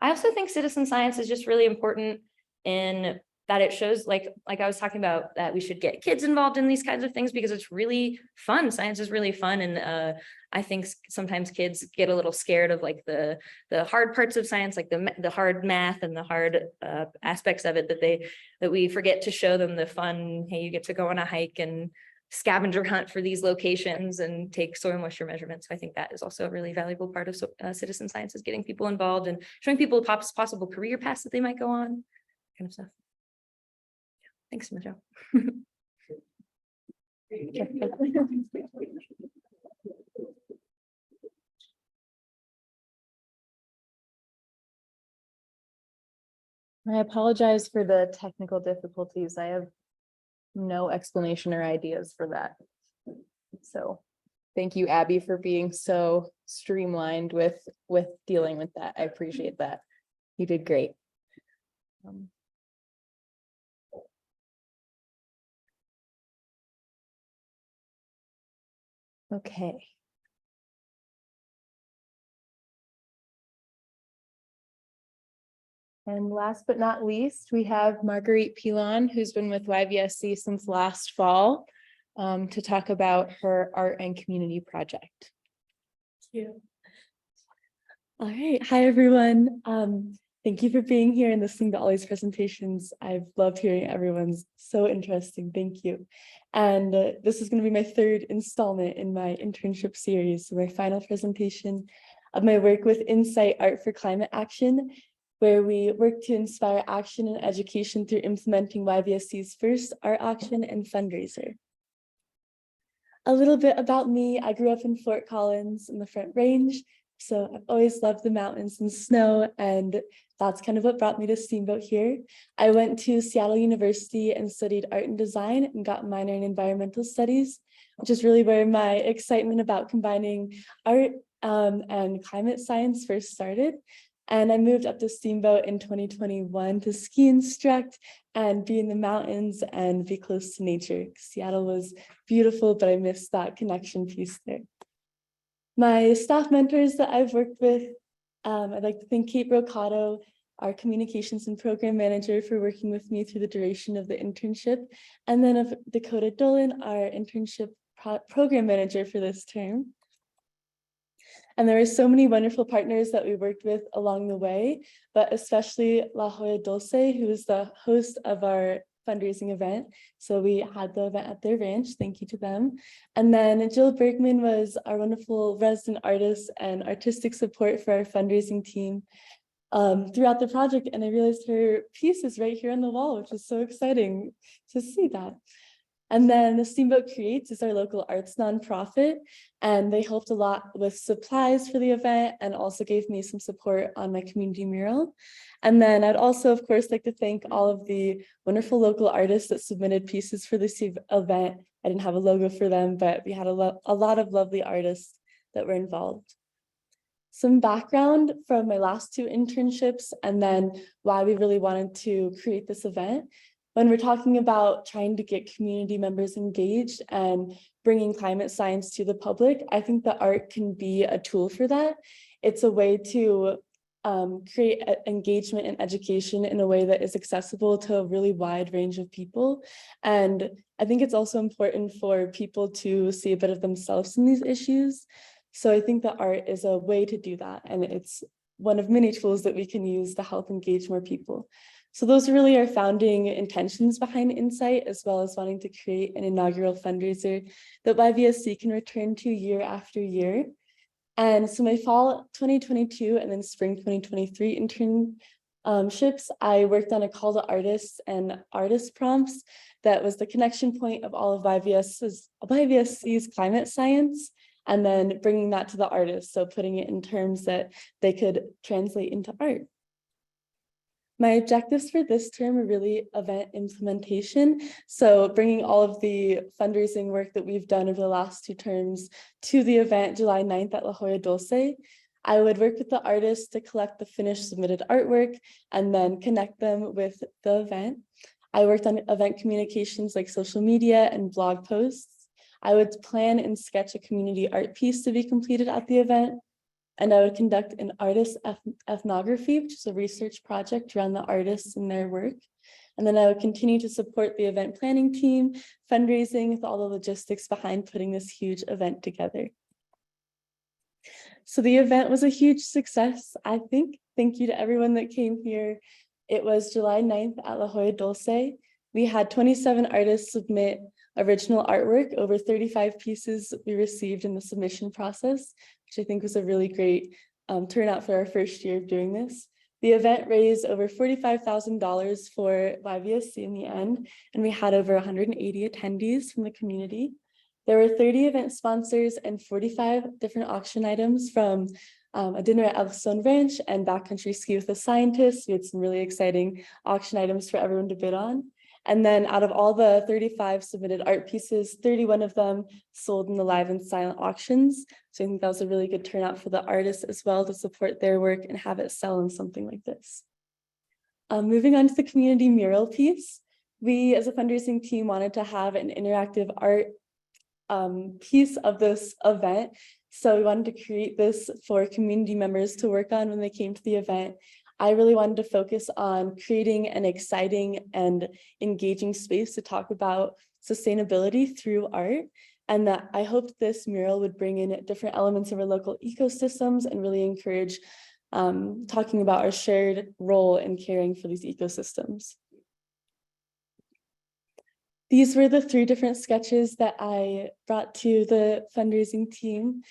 also think citizen science is just really important in that it shows, like I was talking about, that we should get kids involved in these kinds of things because it's really fun. Science is really fun. And I think sometimes kids get a little scared of like the hard parts of science, like the hard math and the hard aspects of it, that we forget to show them the fun. Hey, you get to go on a hike and scavenger hunt for these locations and take soil moisture measurements. So I think that is also a really valuable part of citizen science, is getting people involved and showing people the possible career paths that they might go on, kind of stuff. Thanks, Michelle. I apologize for the technical difficulties. I have no explanation or ideas for that. So thank you, Abby, for being so streamlined with dealing with that. I appreciate that. You did great. Okay. And last but not least, we have Marguerite Pilon, who's been with YVSC since last fall, to talk about her art and community project. Thank you. All right, hi everyone. Thank you for being here and listening to all these presentations. I've loved hearing everyone's, so interesting. Thank you. And this is going to be my third installment in my internship series, so my final presentation of my work with Insight Art for Climate Action, where we work to inspire action and education through implementing YVSC's first art auction and fundraiser. A little bit about me: I grew up in Fort Collins in the Front Range, so I've always loved the mountains and snow, and that's kind of what brought me to Steamboat here. I went to Seattle University and studied art and design and got a minor in environmental studies, which is really where my excitement about combining art and climate science first started. And I moved up to Steamboat in 2021 to ski instruct and be in the mountains and be close to nature. Seattle was beautiful, but I missed that connection piece there. My staff mentors that I've worked with, I'd like to thank Kate Brocato, our communications and program manager, for working with me through the duration of the internship, and then of Dakota Dolan, our internship program manager for this term. And there were so many wonderful partners that we worked with along the way, but especially La Jolla Dulce, who is the host of our fundraising event. So we had the event at their ranch. Thank you to them. And then Jill Bergman was our wonderful resident artist and artistic support for our fundraising team throughout the project. And I realized her piece is right here on the wall, which is so exciting to see that. And then Steamboat Creates is our local arts nonprofit, and they helped a lot with supplies for the event and also gave me some support on my community mural. And then I'd also, of course, like to thank all of the wonderful local artists that submitted pieces for this event. I didn't have a logo for them, but we had a lot of lovely artists that were involved. Some background from my last two internships and then why we really wanted to create this event. When we're talking about trying to get community members engaged and bringing climate science to the public, I think that art can be a tool for that. It's a way to create engagement and education in a way that is accessible to a really wide range of people. And I think it's also important for people to see a bit of themselves in these issues. So I think that art is a way to do that. And it's one of many tools that we can use to help engage more people. So those are really our founding intentions behind Insight, as well as wanting to create an inaugural fundraiser that YVSC can return to year after year. And so my fall 2022 and then spring 2023 internships, I worked on a call to artists and artist prompts that was the connection point of all of YVSC's climate science, and then bringing that to the artists, so putting it in terms that they could translate into art. My objectives for this term are really event implementation. So bringing all of the fundraising work that we've done over the last two terms to the event July 9th at La Jolla Dulce. I would work with the artists to collect the finished submitted artwork and then connect them with the event. I worked on event communications like social media and blog posts. I would plan and sketch a community art piece to be completed at the event. And I would conduct an artist ethnography, which is a research project around the artists and their work. And then I would continue to support the event planning team, fundraising, with all the logistics behind putting this huge event together. So the event was a huge success, I think. Thank you to everyone that came here. It was July 9th at La Jolla Dulce. We had 27 artists submit original artwork. Over 35 pieces we received in the submission process, which I think was a really great turnout for our first year of doing this. The event raised over $45,000 for YVSC in the end, and we had over 180 attendees from the community. There were 30 event sponsors and 45 different auction items, from a dinner at Elkstone Ranch and backcountry ski with a scientist. We had some really exciting auction items for everyone to bid on. And then out of all the 35 submitted art pieces, 31 of them sold in the live and silent auctions. So I think that was a really good turnout for the artists as well, to support their work and have it sell in something like this. Moving on to the community mural piece, we as a fundraising team wanted to have an interactive art piece of this event. So we wanted to create this for community members to work on when they came to the event. I really wanted to focus on creating an exciting and engaging space to talk about sustainability through art, and that I hoped this mural would bring in different elements of our local ecosystems and really encourage talking about our shared role in caring for these ecosystems. These were the 3 different sketches that I brought to the fundraising team.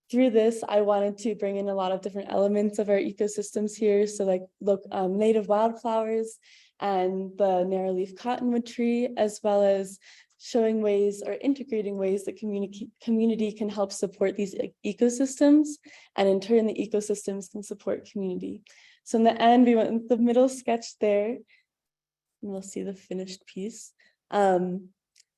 Through this, I wanted to bring in a lot of different elements of our ecosystems here. So like native wildflowers and the narrow-leaf cottonwood tree, as well as showing ways or integrating ways that community can help support these ecosystems, and in turn, the ecosystems can support community. So in the end, we went with the middle sketch there, and we'll see the finished piece.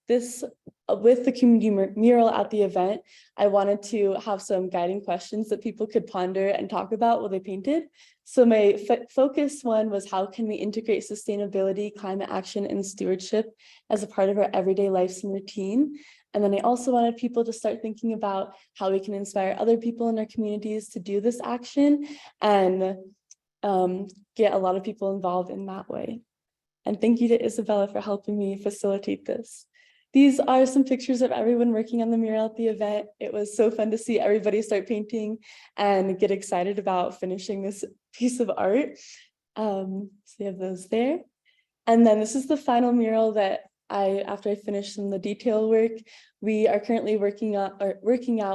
This, with the community mural at the event, I wanted to have some guiding questions that people could ponder and talk about while they painted. So my focus one was, how can we integrate sustainability, climate action, and stewardship as a part of our everyday lives and routine? And then I also wanted people to start thinking about how we can inspire other people in our communities to do this action, and get a lot of people involved in that way. And thank you to Isabella for helping me facilitate this. These are some pictures of everyone working on the mural at the event. It was so fun to see everybody start painting and get excited about finishing this piece of art. So we have those there. And then this is the final mural that after I finished some of the detail work, we are currently working out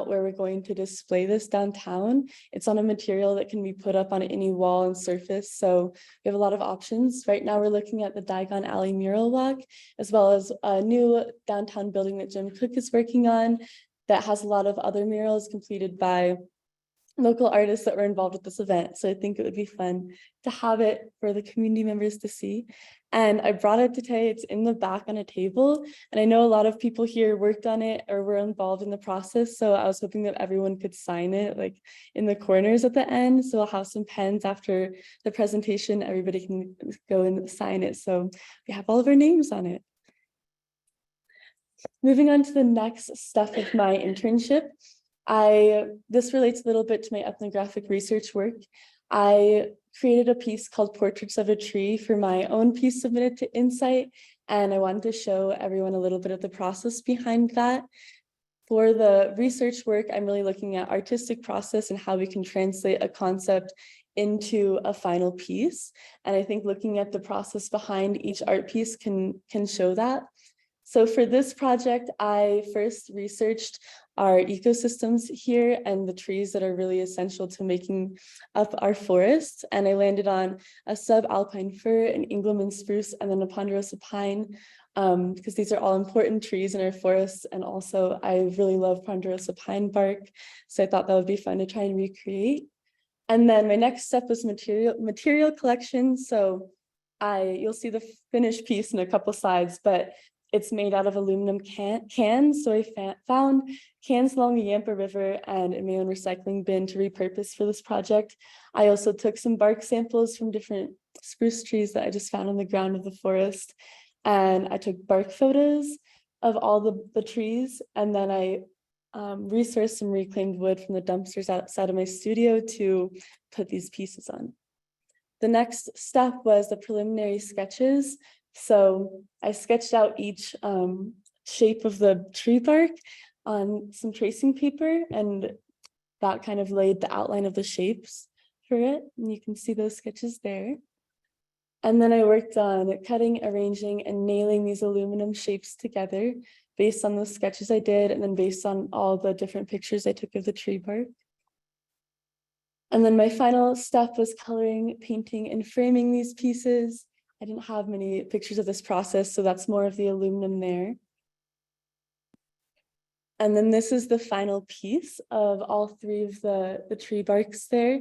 where we're going to display this downtown. It's on a material that can be put up on any wall and surface. So we have a lot of options. Right now we're looking at the Diagon Alley mural walk, as well as a new downtown building that Jim Cook is working on that has a lot of other murals completed by local artists that were involved with this event. So I think it would be fun to have it for the community members to see. And I brought it today. It's in the back on a table. And I know a lot of people here worked on it or were involved in the process. So I was hoping that everyone could sign it like in the corners at the end. So I'll have some pens after the presentation. Everybody can go and sign it. So we have all of our names on it. Moving on to the next step of my internship. This relates a little bit to my ethnographic research work. I created a piece called Portraits of a Tree for my own piece submitted to Insight, and I wanted to show everyone a little bit of the process behind that. For the research work, I'm really looking at artistic process and how we can translate a concept into a final piece. And I think looking at the process behind each art piece can show that. So for this project, I first researched our ecosystems here and the trees that are really essential to making up our forests. And I landed on a subalpine fir, an Engelmann spruce, and then a ponderosa pine, because these are all important trees in our forests. And also I really love ponderosa pine bark. So I thought that would be fun to try and recreate. And then my next step was material collection. So you'll see the finished piece in a couple slides, but it's made out of aluminum cans. So I found cans along the Yampa River and in my own recycling bin to repurpose for this project. I also took some bark samples from different spruce trees that I just found on the ground of the forest. And I took bark photos of all the trees. And then I resourced some reclaimed wood from the dumpsters outside of my studio to put these pieces on. The next step was the preliminary sketches. So I sketched out each shape of the tree bark on some tracing paper, and that kind of laid the outline of the shapes for it. And you can see those sketches there. And then I worked on cutting, arranging, and nailing these aluminum shapes together based on the sketches I did, and then based on all the different pictures I took of the tree bark. And then my final step was coloring, painting, and framing these pieces. I didn't have many pictures of this process, so that's more of the aluminum there. And then this is the final piece of all three of the tree barks there.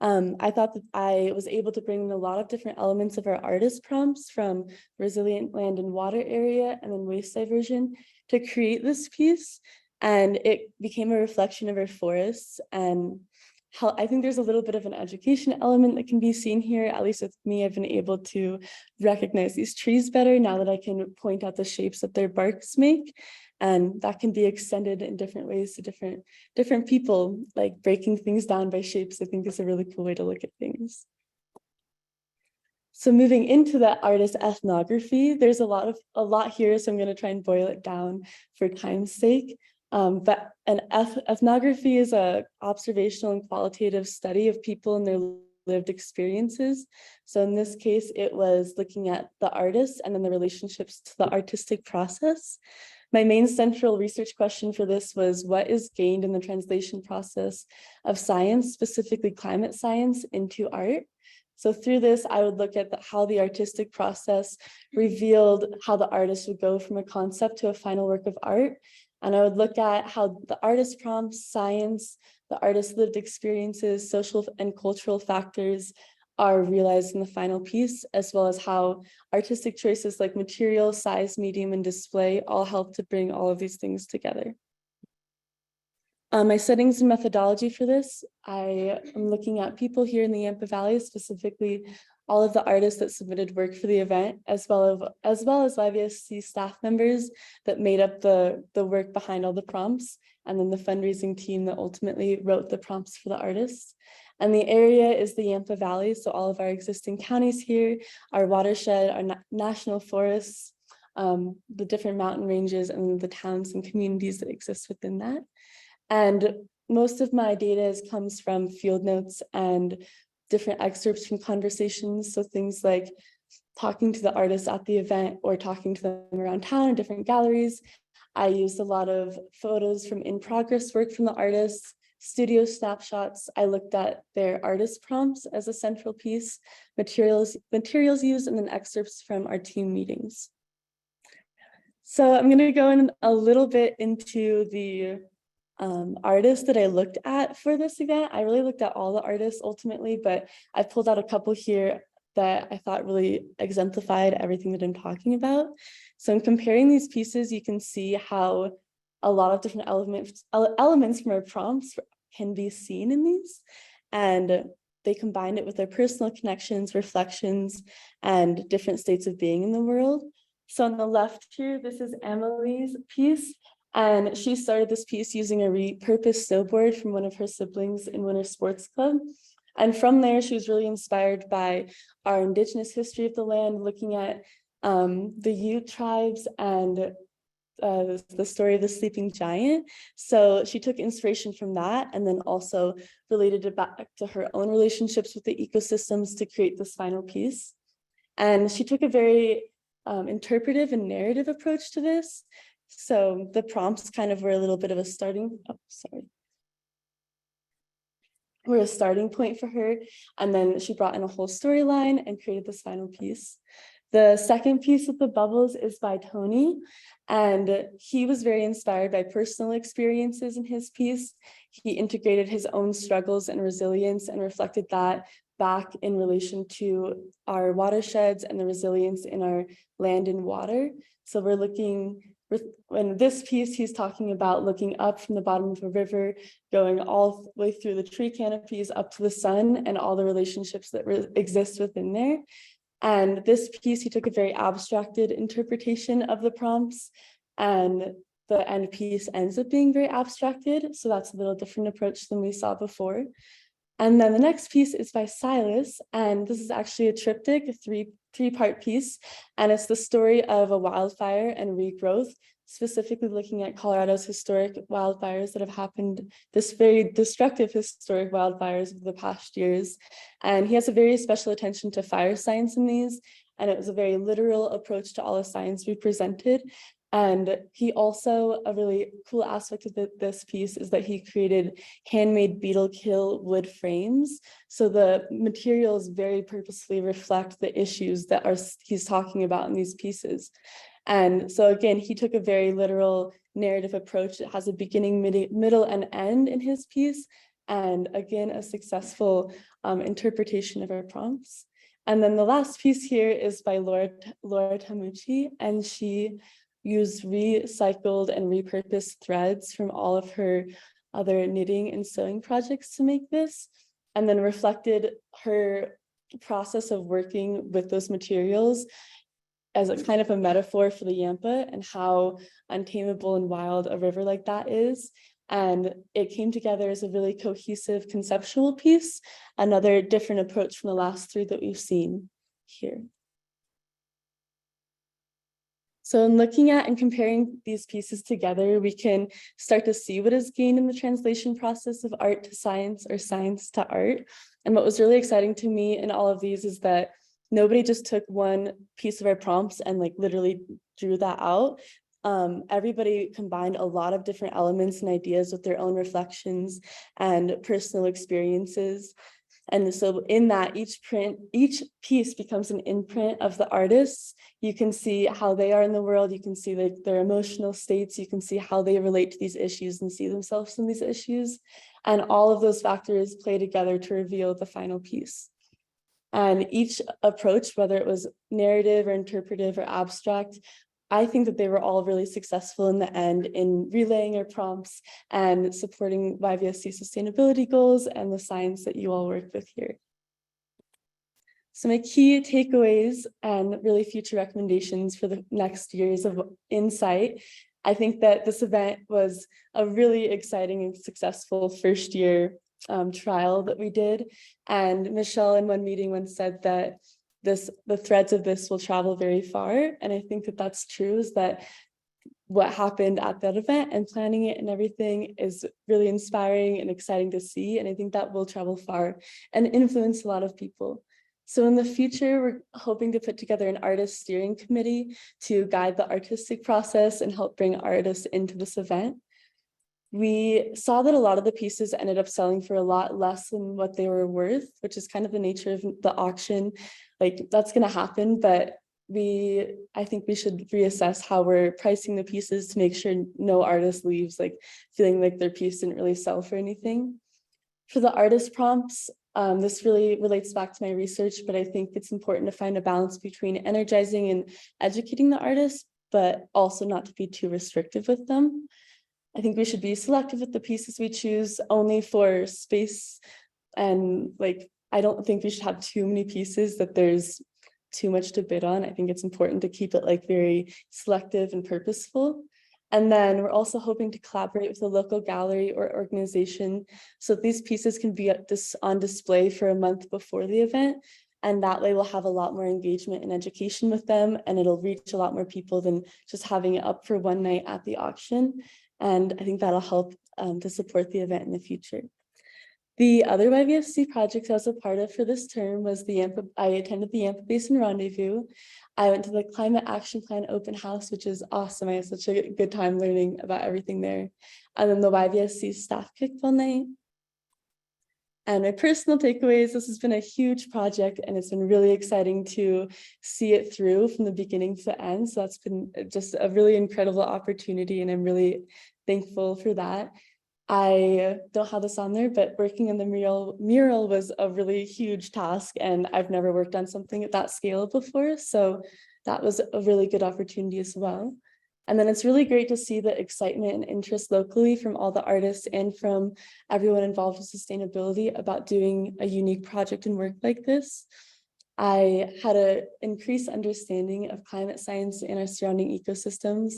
I thought that I was able to bring in a lot of different elements of our artist prompts, from resilient land and water area and then waste diversion, to create this piece. And it became a reflection of our forests, and how I think there's a little bit of an education element that can be seen here. At least with me, I've been able to recognize these trees better now that I can point out the shapes that their barks make. And that can be extended in different ways to different people, like breaking things down by shapes. I think is a really cool way to look at things. So moving into the artist ethnography, there's a lot here, so I'm going to try and boil it down for time's sake. But an ethnography is a observational and qualitative study of people and their lived experiences. So in this case, it was looking at the artists and then the relationships to the artistic process. My main central research question for this was, what is gained in the translation process of science, specifically climate science, into art? So through this, I would look at how the artistic process revealed how the artist would go from a concept to a final work of art. And I would look at how the artist prompts, science, the artist's lived experiences, social and cultural factors are realized in the final piece, as well as how artistic choices like material, size, medium, and display all help to bring all of these things together. My settings and methodology for this, I am looking at people here in the Yampa Valley, specifically all of the artists that submitted work for the event, as well as YVSC staff members that made up the work behind all the prompts, and then the fundraising team that ultimately wrote the prompts for the artists. And the area is the Yampa Valley, so all of our existing counties here, our watershed, our national forests, the different mountain ranges, and the towns and communities that exist within that. And most of my data comes from field notes and different excerpts from conversations. So things like talking to the artists at the event or talking to them around town in different galleries. I used a lot of photos from in-progress work from the artists, studio snapshots. I looked at their artist prompts as a central piece, materials used, and then excerpts from our team meetings. So I'm going to go in a little bit into the artists that I looked at for this event. I really looked at all the artists ultimately, but I pulled out a couple here that I thought really exemplified everything that I'm talking about. So in comparing these pieces, you can see how a lot of different elements from our prompts can be seen in these, and they combined it with their personal connections, reflections, and different states of being in the world. So on the left here, this is Emily's piece. And she started this piece using a repurposed snowboard from one of her siblings in Winter Sports Club. And from there, she was really inspired by our Indigenous history of the land, looking at the Ute tribes and the story of the sleeping giant. So she took inspiration from that and then also related it back to her own relationships with the ecosystems to create this final piece. And she took a very interpretive and narrative approach to this. So the prompts kind of were a little bit of a starting point for her. And then she brought in a whole storyline and created this final piece. The second piece with the bubbles is by Tony, and he was very inspired by personal experiences in his piece. He integrated his own struggles and resilience and reflected that back in relation to our watersheds and the resilience in our land and water. So we're looking, in this piece, he's talking about looking up from the bottom of a river, going all the way through the tree canopies up to the sun and all the relationships that exist within there. And this piece, he took a very abstracted interpretation of the prompts, and the end piece ends up being very abstracted. So that's a little different approach than we saw before. And then the next piece is by Silas, and this is actually a triptych, a three-part piece, and it's the story of a wildfire and regrowth, specifically looking at Colorado's historic wildfires that have happened, this very destructive historic wildfires of the past years. And he has a very special attention to fire science in these, and it was a very literal approach to all the science we presented. And he also, a really cool aspect of this piece is that he created handmade beetle kill wood frames. So the materials very purposefully reflect the issues that he's talking about in these pieces. And so again, he took a very literal narrative approach. It has a beginning, middle, and end in his piece. And again, a successful interpretation of our prompts. And then the last piece here is by Laura Tamucci, and she used recycled and repurposed threads from all of her other knitting and sewing projects to make this, and then reflected her process of working with those materials as a kind of a metaphor for the Yampa and how untamable and wild a river like that is. And it came together as a really cohesive conceptual piece, another different approach from the last three that we've seen here. So in looking at and comparing these pieces together, we can start to see what is gained in the translation process of art to science or science to art. And what was really exciting to me in all of these is that nobody just took one piece of our prompts and like literally drew that out. Everybody combined a lot of different elements and ideas with their own reflections and personal experiences. And so in that, each piece becomes an imprint of the artists. You can see how they are in the world. You can see their emotional states. You can see how they relate to these issues and see themselves in these issues. And all of those factors play together to reveal the final piece. And each approach, whether it was narrative or interpretive or abstract, I think that they were all really successful in the end in relaying our prompts and supporting YVSC sustainability goals and the science that you all work with here. So my key takeaways and really future recommendations for the next years of insight. I think that this event was a really exciting and successful first year trial that we did. And Michelle in one meeting once said that the threads of this will travel very far. And I think that that's true, is that what happened at that event and planning it and everything is really inspiring and exciting to see. And I think that will travel far and influence a lot of people. So in the future, we're hoping to put together an artist steering committee to guide the artistic process and help bring artists into this event. We saw that a lot of the pieces ended up selling for a lot less than what they were worth, which is kind of the nature of the auction. Like that's going to happen, but I think we should reassess how we're pricing the pieces to make sure no artist leaves like feeling like their piece didn't really sell for anything. For the artist prompts, this really relates back to my research, but I think it's important to find a balance between energizing and educating the artist, but also not to be too restrictive with them. I think we should be selective with the pieces we choose only for space, and like I don't think we should have too many pieces that there's too much to bid on. I think it's important to keep it like very selective and purposeful. And then we're also hoping to collaborate with a local gallery or organization so these pieces can be on display for a month before the event. And that way we'll have a lot more engagement and education with them, and it'll reach a lot more people than just having it up for one night at the auction. And I think that'll help to support the event in the future. The other YVFC projects I was a part of for this term was I attended the Yampa Basin Rendezvous. I went to the Climate Action Plan open house, which is awesome. I had such a good time learning about everything there. And then the YVFC staff kickball night. And my personal takeaways, this has been a huge project and it's been really exciting to see it through from the beginning to the end. So that's been just a really incredible opportunity and I'm really thankful for that. I don't have this on there, but working on the mural was a really huge task and I've never worked on something at that scale before. So that was a really good opportunity as well. And then it's really great to see the excitement and interest locally from all the artists and from everyone involved with sustainability about doing a unique project and work like this. I had an increased understanding of climate science and our surrounding ecosystems.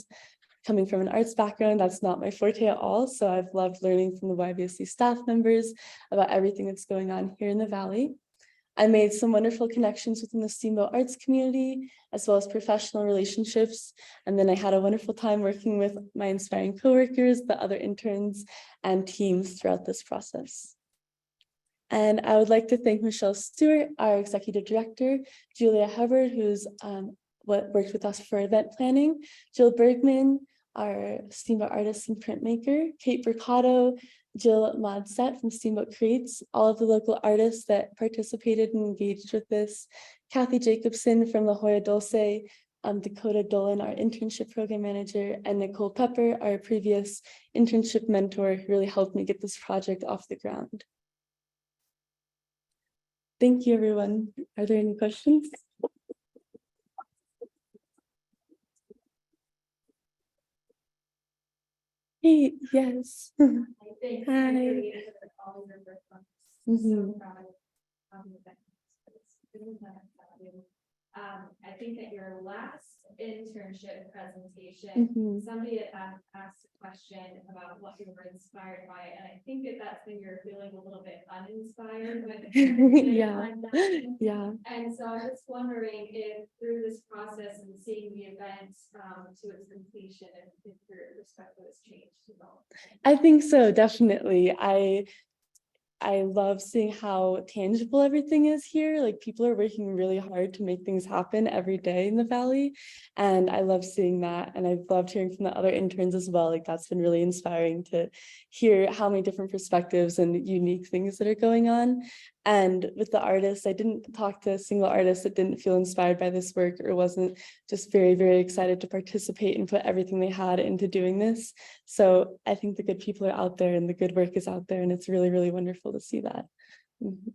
Coming from an arts background, that's not my forte at all. So I've loved learning from the YVSC staff members about everything that's going on here in the Valley. I made some wonderful connections within the Steamboat arts community, as well as professional relationships. And then I had a wonderful time working with my inspiring coworkers, the other interns and teams throughout this process. And I would like to thank Michelle Stewart, our executive director, Julia Hubbard, who's worked with us for event planning, Jill Bergman, our Steamboat artist and printmaker, Kate Mercado, Jill Modset from Steamboat Creates, all of the local artists that participated and engaged with this, Kathy Jacobson from La Jolla Dulce, Dakota Dolan, our internship program manager, and Nicole Pepper, our previous internship mentor, who really helped me get this project off the ground. Thank you, everyone. Are there any questions? Hey, yes. I think. Hi. Mhm. I think at your last internship presentation, Mhm. somebody had asked a question about what you were inspired by, and I think that's when you're feeling a little bit uninspired with. Yeah, yeah. And so I was wondering if through this process and seeing the event to its completion, if your perspective has changed at all. I think so, definitely. I love seeing how tangible everything is here. Like people are working really hard to make things happen every day in the Valley. And I love seeing that. And I've loved hearing from the other interns as well. Like that's been really inspiring to hear how many different perspectives and unique things that are going on. And with the artists, I didn't talk to a single artist that didn't feel inspired by this work or wasn't just very, very excited to participate and put everything they had into doing this. So I think the good people are out there and the good work is out there, and it's really, really wonderful to see that. Mhm.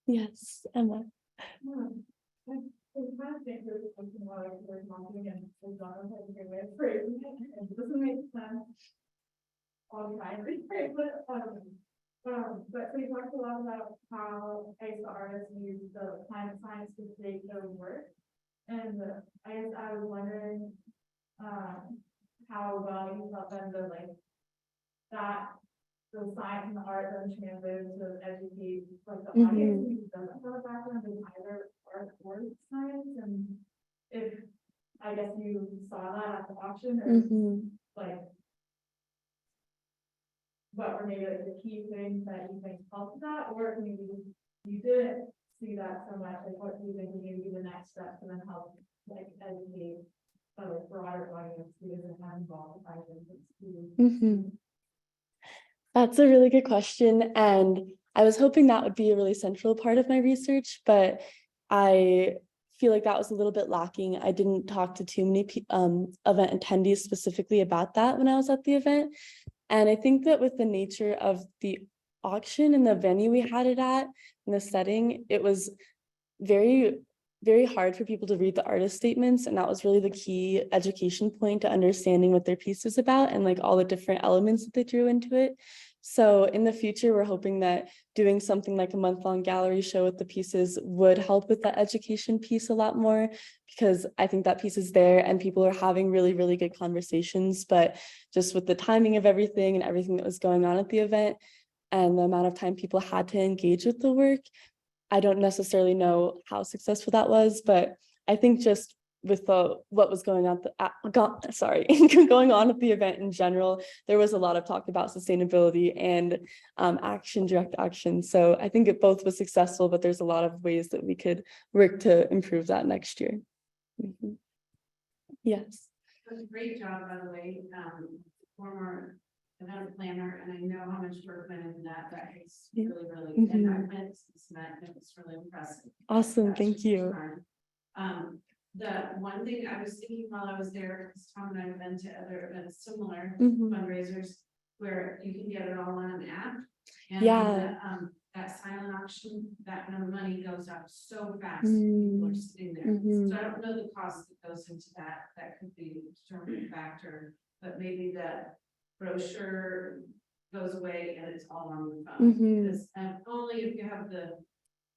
Yes, Emma. It's kind of think there's something about like we're talking and the genre has a good way of phrasing it, and it doesn't make sense all the time, right? But we talked a lot about how I guess the artists use the climate science to create their work. And I guess I was wondering, how well you felt then the like, that the science and the art then translated to educate like the audience who doesn't have a background in either art or science, and if, I guess you saw that at the auction or like, what were maybe like the key things that you think helped that, or if maybe you didn't see that so much, like what do you think would maybe be the next step to then help like educate a broader audience who isn't as involved in That's a really good question. And I was hoping that would be a really central part of my research, but I feel like that was a little bit lacking. I didn't talk to too many event attendees specifically about that when I was at the event. And I think that with the nature of the auction and the venue we had it at, and the setting, it was very, very hard for people to read the artist statements. And that was really the key education point to understanding what their piece was about and like all the different elements that they drew into it. So in the future, we're hoping that doing something like a month-long gallery show with the pieces would help with that education piece a lot more, because I think that piece is there and people are having really, really good conversations. But just with the timing of everything and everything that was going on at the event and the amount of time people had to engage with the work, I don't necessarily know how successful that was, but I think just with what was going on, going on at the event in general, there was a lot of talk about sustainability and direct action. So I think it both was successful, but there's a lot of ways that we could work to improve that next year. Yes. It was a great job, by the way, former event planner, and I know how much work went into that. That is really, really, and I went to this event, and it was really impressive. Awesome, thank you. The one thing I was thinking while I was there, because Tom and I have been to other events, similar fundraisers, where you can get it all on an app. And that silent auction, that amount of money goes up so fast. People are sitting there. So I don't know the cost that goes into that. That could be a determining factor, but maybe the brochure goes away and it's all on the phone. Because only if you have the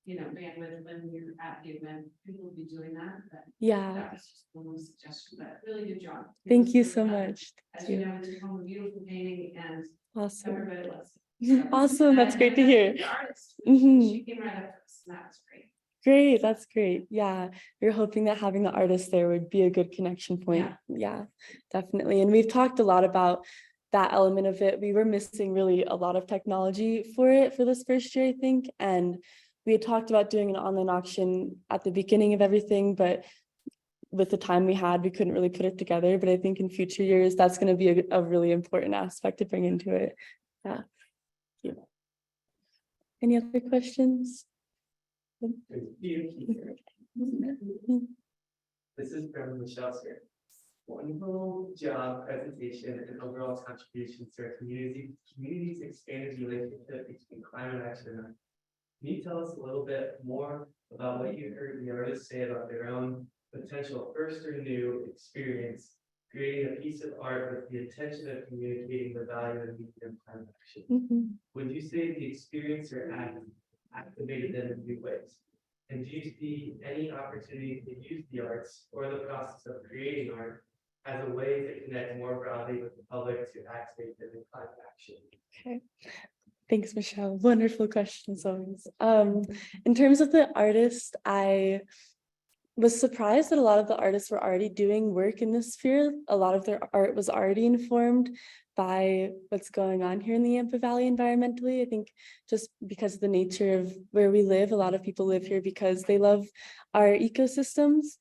bandwidth when you're at the event, people will be doing that. But that was just one suggestion, but really good job. Thank you so much. As you know, we took home a beautiful painting and Awesome. everybody loves it. Awesome, that's great to hear. The artist, she came right up to us, and that was great. Great, that's great. Yeah, we're hoping that having the artist there would be a good connection point. Yeah, definitely. And we've talked a lot about that element of it. We were missing really a lot of technology for it for this first year, I think. And we had talked about doing an online auction at the beginning of everything, but with the time we had, we couldn't really put it together. But I think in future years, that's going to be a really important aspect to bring into it. Yeah. Yeah. Any other questions? This is from Michelle here. Wonderful job, presentation, and overall contributions to our community's expanded relationship between climate action and art. Can you tell us a little bit more about what you heard the artists say about their own potential first or new experience creating a piece of art with the intention of communicating the value of medium climate action? Would you say the experience or act activated them in new ways? And do you see any opportunity to use the arts or the process of creating art as a way to connect more broadly with the public to activate them in climate action? Okay. Thanks, Michelle. Wonderful questions always. In terms of the artist, I was surprised that a lot of the artists were already doing work in this sphere. A lot of their art was already informed by what's going on here in the Yampa Valley environmentally. I think just because of the nature of where we live, a lot of people live here because they love our ecosystems.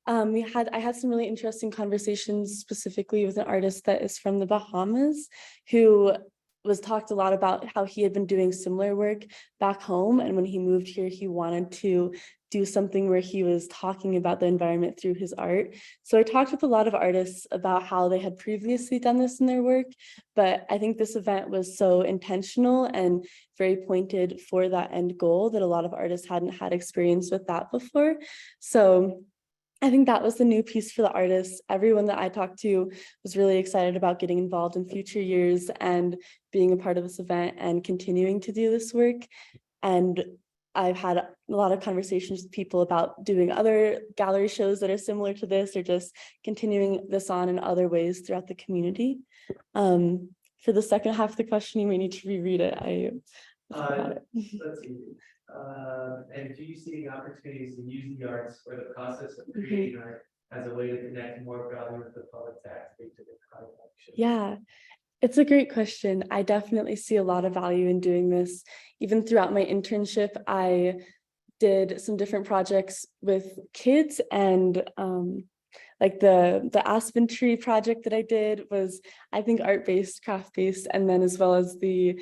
I had some really interesting conversations specifically with an artist that is from the Bahamas who talked a lot about how he had been doing similar work back home. And when he moved here, he wanted to do something where he was talking about the environment through his art. So I talked with a lot of artists about how they had previously done this in their work, but I think this event was so intentional and very pointed for that end goal that a lot of artists hadn't had experience with that before. So I think that was the new piece for the artists. Everyone that I talked to was really excited about getting involved in future years and being a part of this event and continuing to do this work. And I've had a lot of conversations with people about doing other gallery shows that are similar to this, or just continuing this on in other ways throughout the community. For the second half of the question, you may need to reread it. I forgot it. Let's see. And do you see any opportunities to use the arts or the process of creating art as a way to connect more broadly with the public to activate the climate action? Yeah. It's a great question. I definitely see a lot of value in doing this. Even throughout my internship, I did some different projects with kids, and like the aspen tree project that I did was, I think, art-based, craft-based, and then as well as the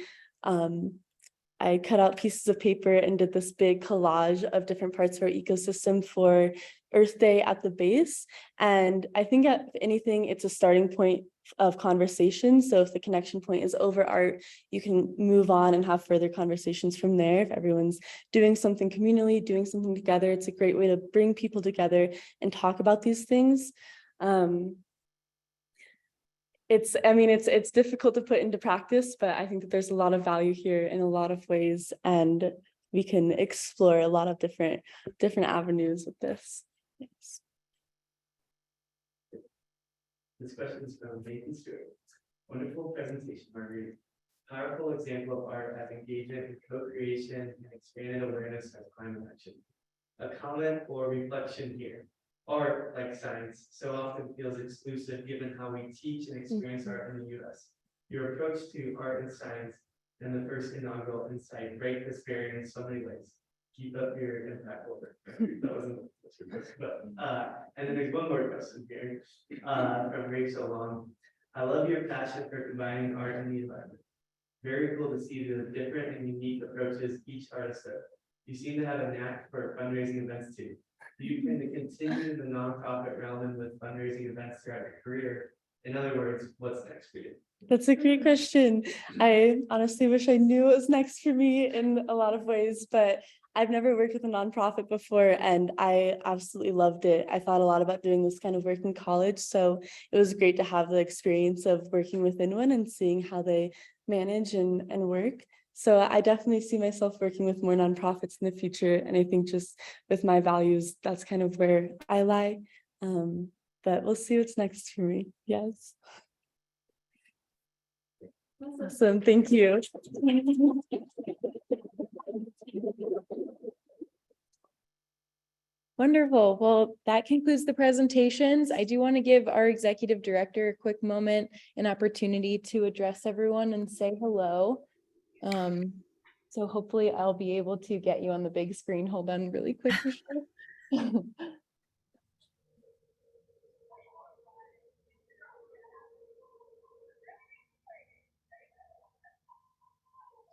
I cut out pieces of paper and did this big collage of different parts of our ecosystem for Earth Day at the base. And I think if anything, it's a starting point of conversation. So if the connection point is over art, you can move on and have further conversations from there. If everyone's doing something communally, doing something together, it's a great way to bring people together and talk about these things. It's difficult to put into practice, but I think that there's a lot of value here in a lot of ways, and we can explore a lot of different avenues with this. Thanks. This question is from Nathan Stewart. Wonderful presentation, Marguerite. Powerful example of art as engagement in co-creation and expanded awareness of climate action. A comment or reflection here. Art, like science, so often feels exclusive given how we teach and experience art in the US. Your approach to art and science and the first inaugural insight break this barrier in so many ways. Keep up your impact work. That wasn't but and then there's one more question here from Rachel Long. I love your passion for combining art and the environment. Very cool to see the different and unique approaches each artist does. You seem to have a knack for fundraising events too. Do you plan to continue in the nonprofit realm and with fundraising events throughout your career? In other words, what's next for you? That's a great question. I honestly wish I knew what was next for me in a lot of ways, but I've never worked with a nonprofit before, and I absolutely loved it. I thought a lot about doing this kind of work in college, so it was great to have the experience of working within one and seeing how they manage and work. So I definitely see myself working with more nonprofits in the future. And I think just with my values, that's kind of where I lie. But we'll see what's next for me. Yes. Awesome. Thank you. Wonderful. Well, that concludes the presentations. I do want to give our executive director a quick moment, an opportunity to address everyone and say hello. So hopefully I'll be able to get you on the big screen. Hold on really quick, Michelle.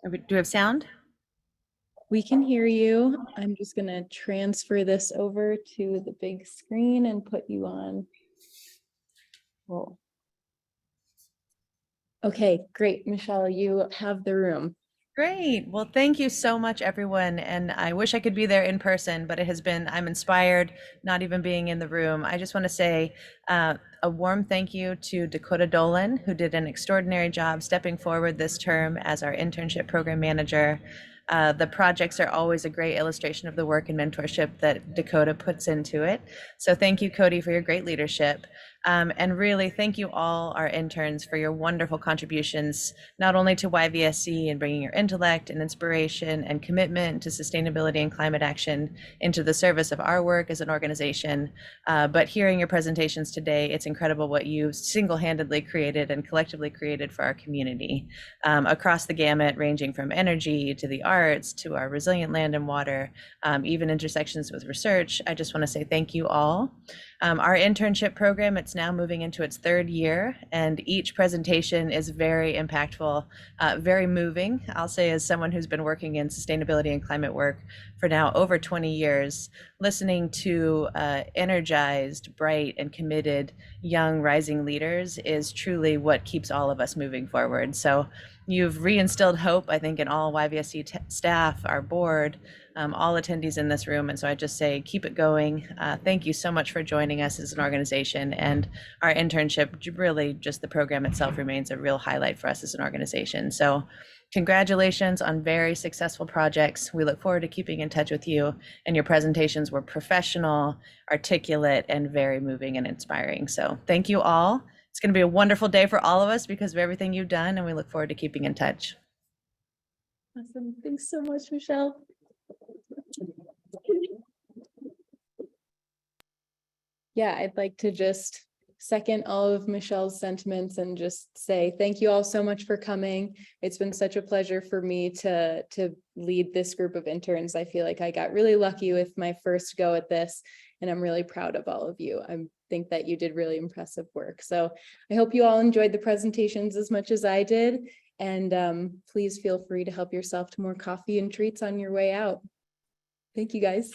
Do we have sound? We can hear you. I'm just gonna transfer this over to the big screen and put you on. Cool. Okay, great. Michelle, you have the room. Great. Well, thank you so much, everyone. And I wish I could be there in person, but it has been, I'm inspired, not even being in the room. I just want to say a warm thank you to Dakota Dolan, who did an extraordinary job stepping forward this term as our internship program manager. The projects are always a great illustration of the work and mentorship that Dakota puts into it. So thank you, Cody, for your great leadership. And really, thank you all, our interns, for your wonderful contributions, not only to YVSC and bringing your intellect and inspiration and commitment to sustainability and climate action into the service of our work as an organization, but hearing your presentations today, it's incredible what you single-handedly created and collectively created for our community, across the gamut, ranging from energy to the arts to our resilient land and water, even intersections with research. I just want to say thank you all. Our internship program, it's now moving into its 3rd year, and each presentation is very impactful, very moving. I'll say, as someone who's been working in sustainability and climate work for now over 20 years, listening to energized, bright, and committed young rising leaders is truly what keeps all of us moving forward. So you've reinstilled hope, I think, in all YVSC staff, our board, all attendees in this room. And so I just say, keep it going. Thank you so much for joining us as an organization. And our internship, really just the program itself, remains a real highlight for us as an organization. So congratulations on very successful projects. We look forward to keeping in touch with you. And your presentations were professional, articulate, and very moving and inspiring. So thank you all. It's going to be a wonderful day for all of us because of everything you've done, and we look forward to keeping in touch. Awesome. Thanks so much, Michelle. Yeah, I'd like to just second all of Michelle's sentiments and just say thank you all so much for coming. It's been such a pleasure for me to lead this group of interns. I feel like I got really lucky with my first go at this, and I'm really proud of all of you. I think that you did really impressive work. So I hope you all enjoyed the presentations as much as I did. And please feel free to help yourself to more coffee and treats on your way out. Thank you, guys.